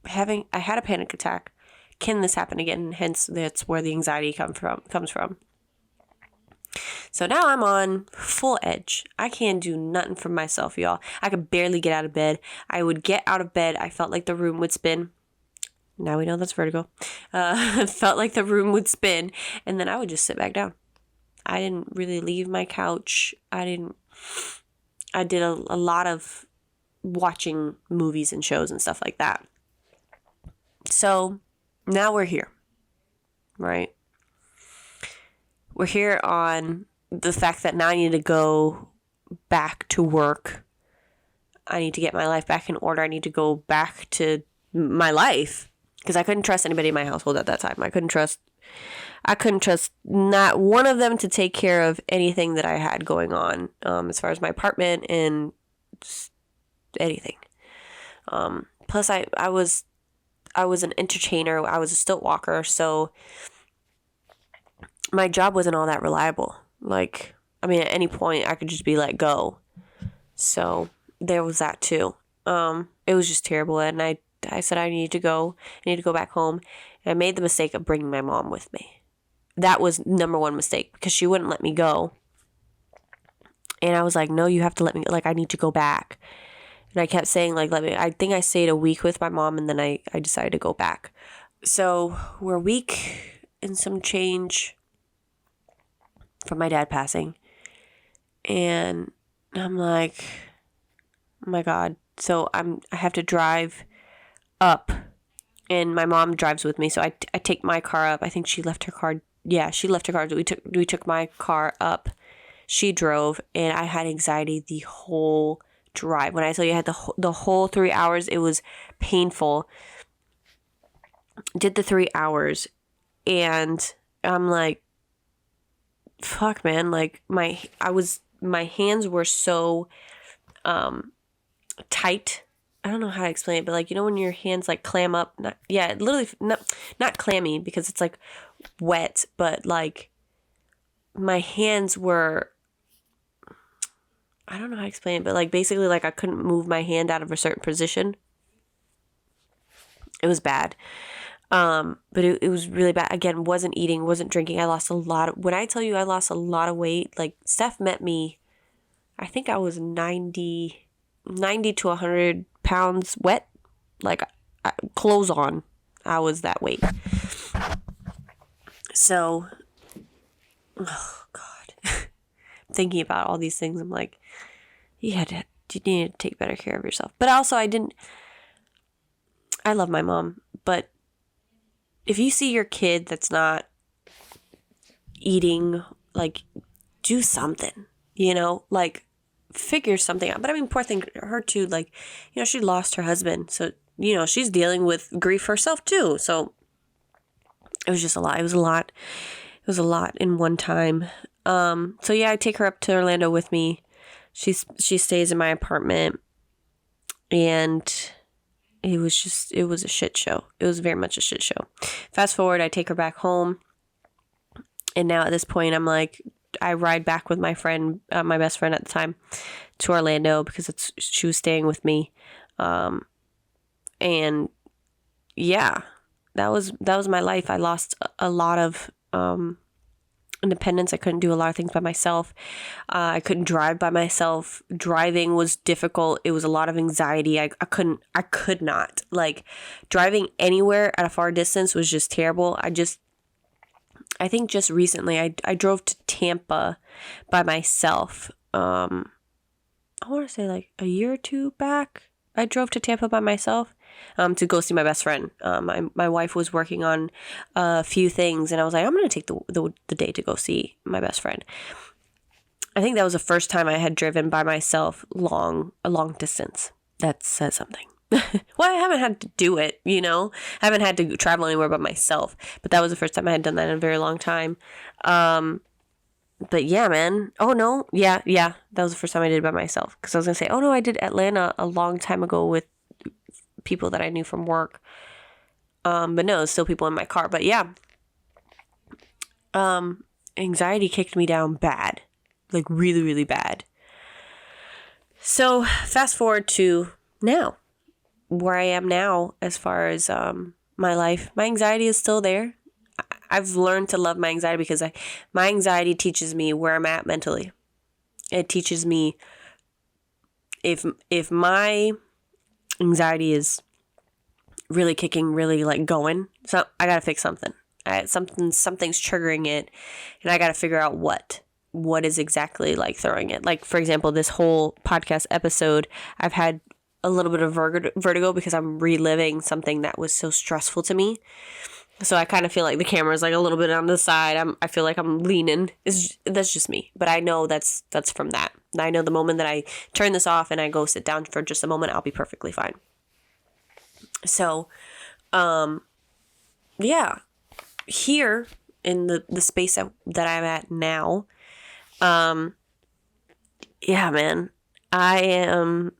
had a panic attack. Can this happen again? And hence that's where the anxiety comes from. So now I'm on full edge. I can't do nothing for myself, y'all. I could barely get out of bed. I would get out of bed. I felt like the room would spin. Now we know that's vertigo. Felt like the room would spin. And then I would just sit back down. I didn't really leave my couch. I did a lot of watching movies and shows and stuff like that. So now we're here, right? We're here on the fact that now I need to go back to work. I need to get my life back in order. I need to go back to my life because I couldn't trust anybody in my household at that time. I couldn't trust not one of them to take care of anything that I had going on, as far as my apartment and just anything. Plus I was an entertainer. I was a stilt walker, so my job wasn't all that reliable. Like, I mean, at any point I could just be let go. So there was that too. It It was just terrible. And I said, I need to go back home. And I made the mistake of bringing my mom with me. That was number one mistake, because she wouldn't let me go. And I was like, no, you have to let me, like, I need to go back. And I kept saying, like, I think I stayed a week with my mom, and then I decided to go back. So we're a week and some change from my dad passing. And I'm like, oh my God. So I have to drive up, and my mom drives with me. So I take my car up. I think she left her car. Yeah, she left her car. We took my car up. She drove, and I had anxiety the whole drive. When I tell you I had the whole 3 hours, it was painful. Did the 3 hours, and I'm like, fuck, man. Like, my hands were so tight. I don't know how to explain it, but like, you know when your hands like clam up? Literally not clammy, because it's like wet, but like my hands were, I don't know how to explain it, but like basically like I couldn't move my hand out of a certain position. It was bad. But it was really bad. Again, wasn't eating, wasn't drinking. I lost a lot. When I tell you I lost a lot of weight, like Steph met me, I think I was 90 to 100 pounds wet, like clothes on. I was that weight. So, oh God, thinking about all these things, I'm like, you need to take better care of yourself. But also I love my mom, but if you see your kid that's not eating, like, do something, like figure something out. But I mean, poor thing, her too, like, she lost her husband. So, she's dealing with grief herself too. So it was just a lot. It was a lot in one time. So yeah, I take her up to Orlando with me. She stays in my apartment, and it was a shit show. It was very much a shit show. Fast forward, I take her back home. And now at this point, I'm like, I ride back with my friend, my best friend at the time, to Orlando, because she was staying with me. And yeah, that was my life. I lost a lot of independence. I couldn't do a lot of things by myself. I couldn't drive by myself. Driving was difficult. It was a lot of anxiety. I could not. Like, driving anywhere at a far distance was just terrible. I think just recently I drove to Tampa by myself. I want to say like a year or two back. I drove to Tampa by myself to go see my best friend. My wife was working on a few things, and I was like, I'm going to take the day to go see my best friend. I think that was the first time I had driven by myself a long distance. That says something. Well, I haven't had to do it, I haven't had to travel anywhere by myself, but that was the first time I had done that in a very long time. But yeah, man. Oh no. Yeah. That was the first time I did it by myself. Cause I was going to say, oh no, I did Atlanta a long time ago with people that I knew from work. But no, it's still people in my car, but yeah. Anxiety kicked me down bad, like really, really bad. So fast forward to now, where I am now, as far as my life. My anxiety is still there. I've learned to love my anxiety, because my anxiety teaches me where I'm at mentally. It teaches me if my anxiety is really kicking, really like going, so I gotta fix something. Something's triggering it, and I gotta figure out what is exactly like throwing it. Like, for example, this whole podcast episode, I've had a little bit of vertigo because I'm reliving something that was so stressful to me. So I kind of feel like the camera's like a little bit on the side. I feel like I'm leaning. That's just me. But I know that's from that. And I know the moment that I turn this off and I go sit down for just a moment, I'll be perfectly fine. So, yeah. Here in the space that I'm at now, yeah, man, I am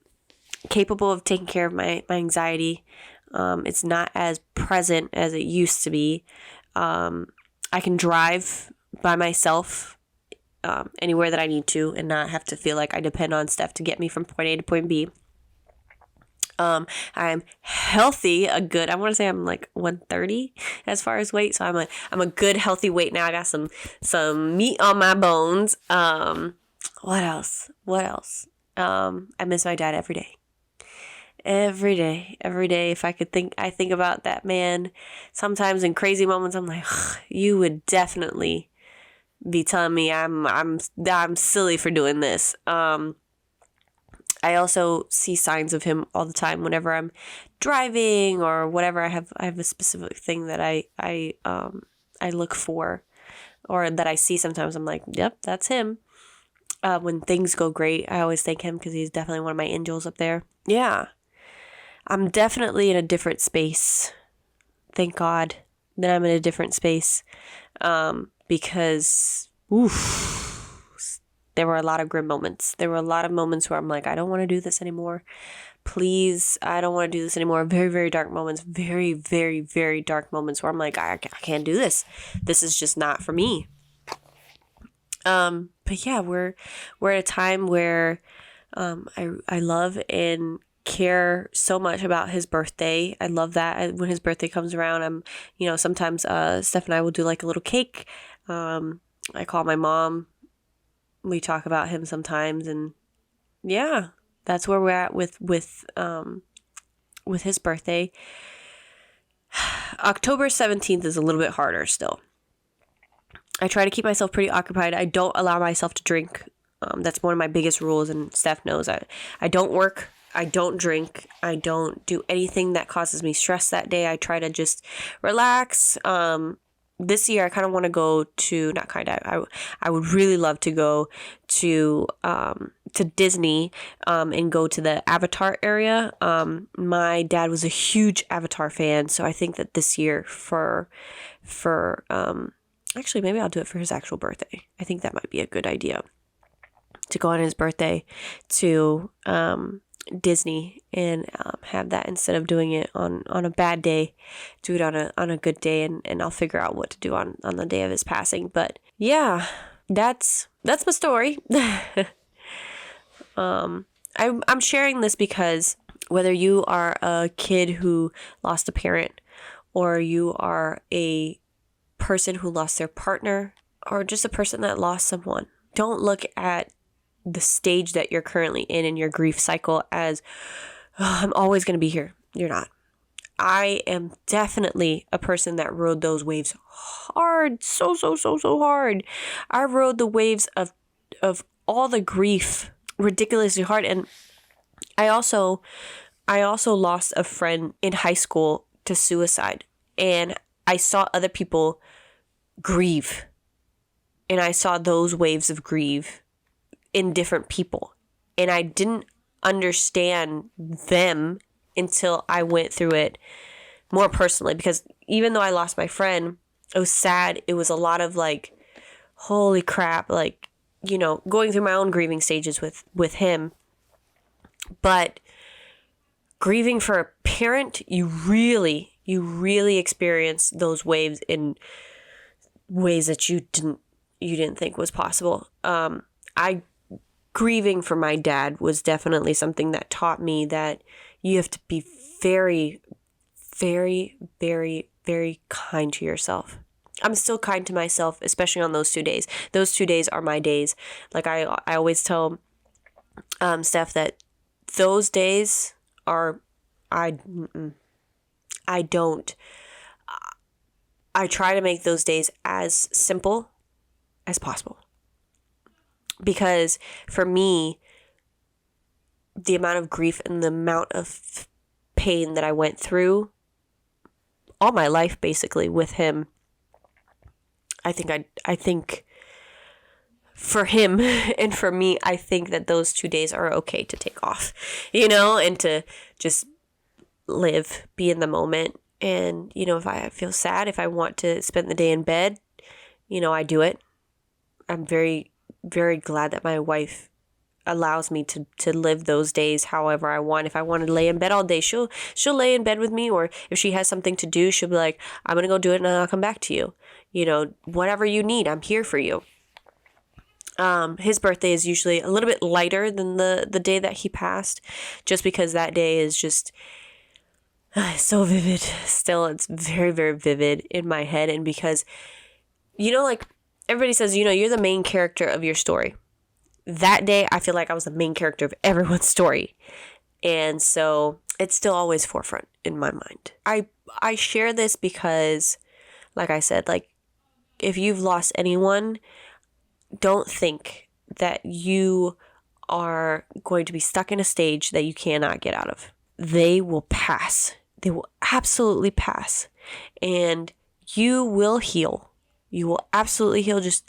capable of taking care of my anxiety. It's not as present as it used to be. I can drive by myself anywhere that I need to, and not have to feel like I depend on Steph to get me from point A to point B. I'm healthy, I want to say I'm like 130 as far as weight. So I'm a good healthy weight now. I got some meat on my bones. What else? I miss my dad every day. Every day. If I could I think about that man. Sometimes in crazy moments, I'm like, you would definitely be telling me I'm silly for doing this. I also see signs of him all the time whenever I'm driving or whatever. I have a specific thing that I look for, or that I see sometimes. I'm like, yep, that's him. When things go great, I always thank him because he's definitely one of my angels up there. Yeah, I'm definitely in a different space. Thank God that I'm in a different space, because there were a lot of grim moments. There were a lot of moments where I'm like, I don't want to do this anymore. Please, I don't want to do this anymore. Very, very dark moments. Very, very, very dark moments where I'm like, I can't do this. This is just not for me. But yeah, we're at a time where I love and care so much about his birthday. I love that when his birthday comes around. Sometimes Steph and I will do like a little cake. I call my mom. We talk about him sometimes, and yeah, that's where we're at with his birthday. October 17th is a little bit harder still. I try to keep myself pretty occupied. I don't allow myself to drink. That's one of my biggest rules, and Steph knows I don't work. I don't drink. I don't do anything that causes me stress that day. I try to just relax. This year I kind of want to go to, I would really love to go to Disney and go to the Avatar area. My dad was a huge Avatar fan, so I think that this year actually maybe I'll do it for his actual birthday. I think that might be a good idea, to go on his birthday to Disney and have that, instead of doing it on a bad day, do it on a good day, and I'll figure out what to do on the day of his passing. But yeah, that's my story. I'm sharing this because whether you are a kid who lost a parent, or you are a person who lost their partner, or just a person that lost someone, don't look at the stage that you're currently in your grief cycle as, I'm always going to be here. You're not. I am definitely a person that rode those waves hard, so hard. I rode the waves of all the grief ridiculously hard, and I also lost a friend in high school to suicide, and I saw other people grieve, and I saw those waves of grief in different people, and I didn't understand them until I went through it more personally. Because even though I lost my friend, it was sad. It was a lot of like, holy crap, like, going through my own grieving stages with him. But grieving for a parent, you really experience those waves in ways that you didn't think was possible. Grieving for my dad was definitely something that taught me that you have to be very, very, very, very kind to yourself. I'm still kind to myself, especially on those 2 days. Those 2 days are my days. Like I always tell Steph that those days are, I try to make those days as simple as possible. Because for me, the amount of grief and the amount of pain that I went through all my life, basically, with him, I think for him and for me, I think that those 2 days are okay to take off, and to just live, be in the moment. And, if I feel sad, if I want to spend the day in bed, I do it. I'm very, very glad that my wife allows me to live those days however I want. If I want to lay in bed all day, she'll lay in bed with me, or if she has something to do, she'll be like, I'm going to go do it and I'll come back to you. Whatever you need, I'm here for you. His birthday is usually a little bit lighter than the day that he passed, just because that day is just so vivid. Still, it's very, very vivid in my head. And because, like everybody says, you're the main character of your story. That day, I feel like I was the main character of everyone's story. And so it's still always forefront in my mind. I share this because, like I said, like if you've lost anyone, don't think that you are going to be stuck in a stage that you cannot get out of. They will pass. They will absolutely pass. And you will heal. You will absolutely heal. Just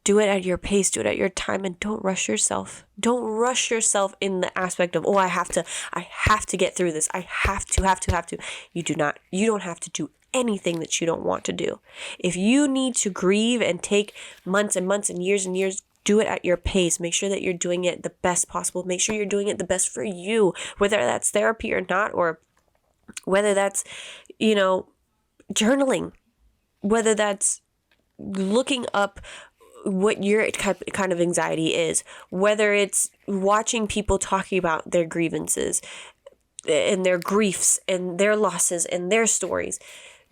do it at your pace, do it at your time, and don't rush yourself. Don't rush yourself in the aspect of, I have to get through this. I have to. You do not. You don't have to do anything that you don't want to do. If you need to grieve and take months and months and years, do it at your pace. Make sure that you're doing it the best possible. Make sure you're doing it the best for you, whether that's therapy or not, or whether that's, journaling, whether that's looking up what your kind of anxiety is, whether it's watching people talking about their grievances and their griefs and their losses and their stories.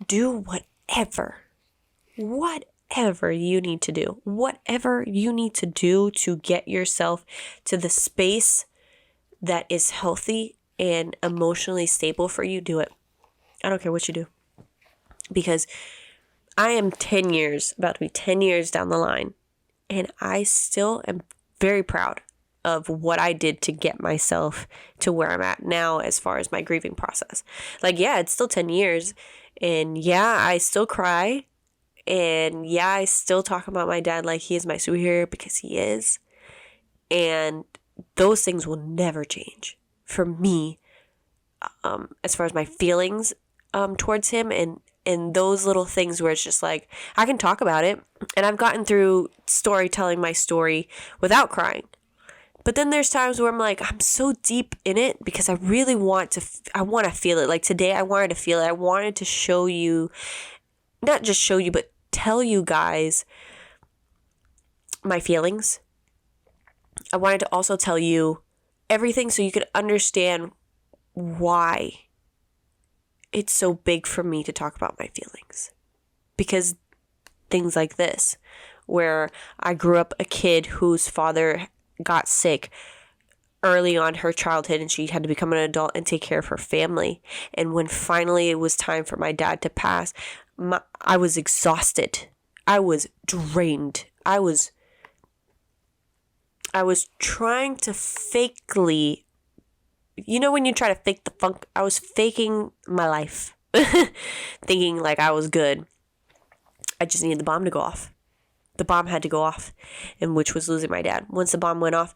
Do whatever you need to do. Whatever you need to do to get yourself to the space that is healthy and emotionally stable for you, do it. I don't care what you do. Because I am about to be 10 years down the line, and I still am very proud of what I did to get myself to where I'm at now as far as my grieving process. Like, yeah, it's still 10 years, and yeah, I still cry, and yeah, I still talk about my dad like he is my superhero, because he is, and those things will never change for me, as far as my feelings towards him, and those little things where it's just like, I can talk about it, and I've gotten through telling my story without crying. But then there's times where I'm like, I'm so deep in it because I really want to feel it. Like today, I wanted to feel it. I wanted to show you, not just show you, but tell you guys my feelings. I wanted to also tell you everything so you could understand why it's so big for me to talk about my feelings. Because things like this, where I grew up a kid whose father got sick early on her childhood, and she had to become an adult and take care of her family. And when finally it was time for my dad to pass, I was exhausted. I was drained. I was trying to fakely, when you try to fake the funk, I was faking my life, thinking like I was good. I just needed the bomb to go off. The bomb had to go off, and which was losing my dad. Once the bomb went off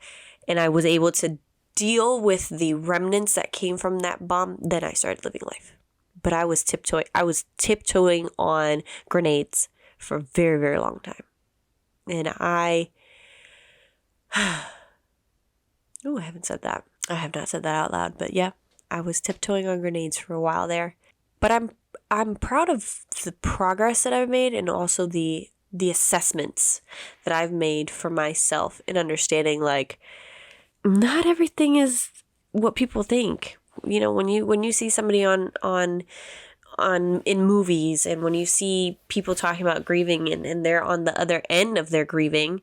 and I was able to deal with the remnants that came from that bomb, then I started living life. But I was tiptoeing on grenades for a very, very long time. And I haven't said that. I have not said that out loud, but yeah, I was tiptoeing on grenades for a while there. But I'm proud of the progress that I've made, and also the assessments that I've made for myself in understanding, like, not everything is what people think. When you see somebody on in movies, and when you see people talking about grieving, and they're on the other end of their grieving,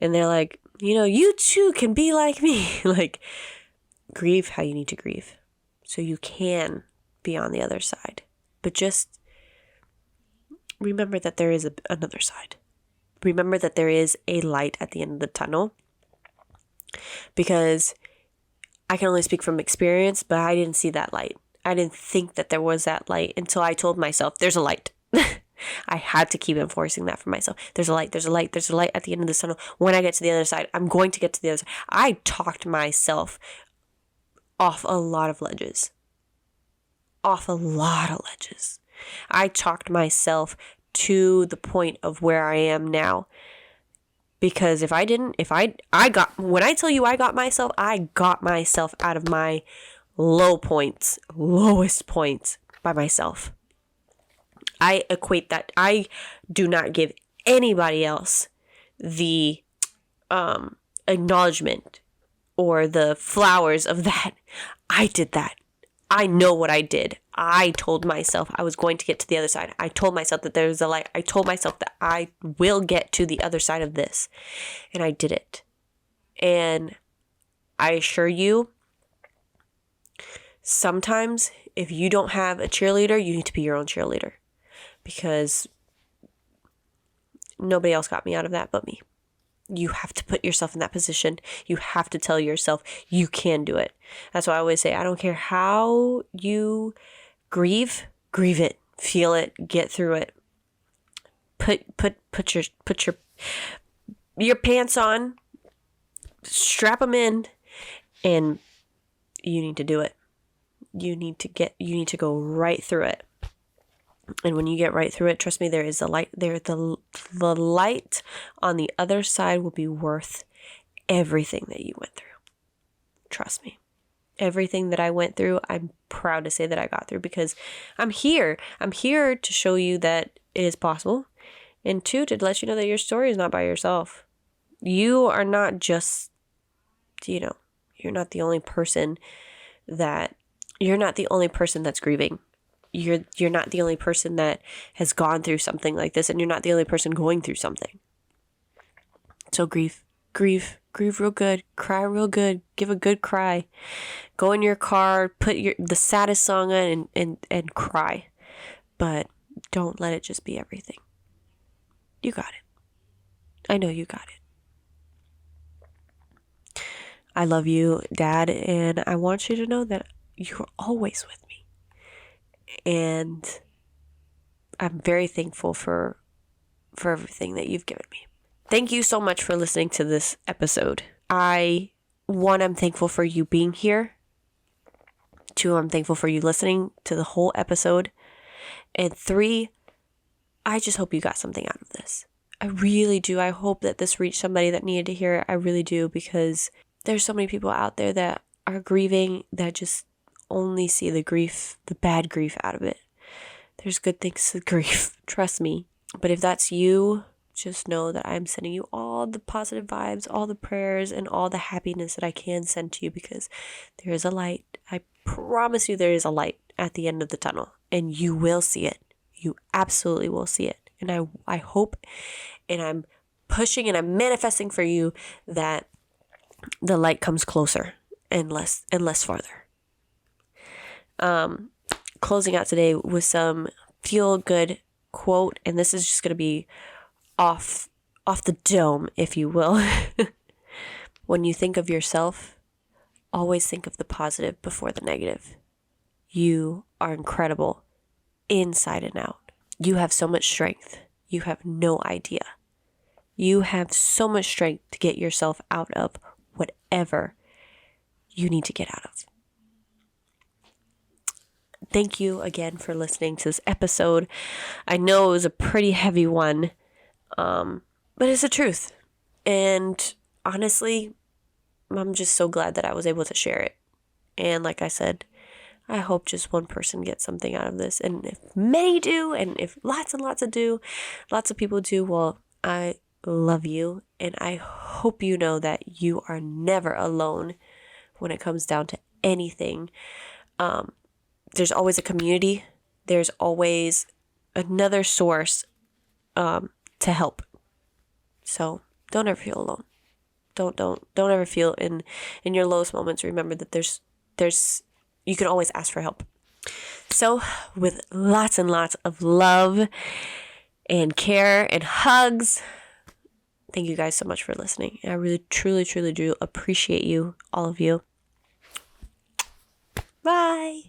and they're like, you too can be like me. Like, grieve how you need to grieve so you can be on the other side. But just remember that there is another side. Remember that there is a light at the end of the tunnel. Because I can only speak from experience, but I didn't see that light. I didn't think that there was that light until I told myself, there's a light. I had to keep enforcing that for myself. There's a light, there's a light, there's a light at the end of the tunnel. When I get to the other side, I'm going to get to the other side. I talked myself off a lot of ledges. I talked myself to the point of where I am now. Because when I tell you I got myself out of my lowest points by myself. I equate that. I do not give anybody else the acknowledgement or the flowers of that. I did that. I know what I did. I told myself I was going to get to the other side. I told myself that there was a light. I told myself that I will get to the other side of this. And I did it. And I assure you, sometimes if you don't have a cheerleader, you need to be your own cheerleader. Because nobody else got me out of that but me. You have to put yourself in that position. You have to tell yourself you can do it. That's why I always say, I don't care how you grieve it, feel it, get through it. Put your pants on, strap them in, and you need to do it. You need to go right through it. And when you get right through it, trust me, there is a light there. The light on the other side will be worth everything that you went through. Trust me. Everything that I went through, I'm proud to say that I got through because I'm here. I'm here to show you that it is possible. And 2, to let you know that your story is not by yourself. You are not just, you're not the only person that's grieving. You're not the only person that has gone through something like this, and you're not the only person going through something. So grieve real good, cry real good, give a good cry. Go in your car, put the saddest song on and cry. But don't let it just be everything. You got it. I know you got it. I love you, Dad, and I want you to know that you're always with me. And I'm very thankful for everything that you've given me. Thank you so much for listening to this episode. I'm thankful for you being here. 2, I'm thankful for you listening to the whole episode. And 3, I just hope you got something out of this. I really do. I hope that this reached somebody that needed to hear it. I really do, because there's so many people out there that are grieving that just only see the bad grief out of it. There's good things to grief, trust me. But if that's you, just know that I'm sending you all the positive vibes, all the prayers, and all the happiness that I can send to you, because there is a light. I promise you there is a light at the end of the tunnel, and you will see it. You absolutely will see it. And I hope, and I'm pushing and I'm manifesting for you that the light comes closer and less farther. Closing out today with some feel-good quote, and this is just going to be off the dome, if you will. When you think of yourself, always think of the positive before the negative. You are incredible inside and out. You have so much strength. You have no idea. You have so much strength to get yourself out of whatever you need to get out of. Thank you again for listening to this episode. I know it was a pretty heavy one, but it's the truth. And honestly, I'm just so glad that I was able to share it. And like I said, I hope just one person gets something out of this. And if many do, and if lots and lots of people do, well, I love you. And I hope you know that you are never alone when it comes down to anything. There's always a community. There's always another source to help. So don't ever feel alone. Don't ever feel in your lowest moments. Remember that there's you can always ask for help. So with lots and lots of love and care and hugs, thank you guys so much for listening. I really, truly, truly do appreciate you, all of you. Bye.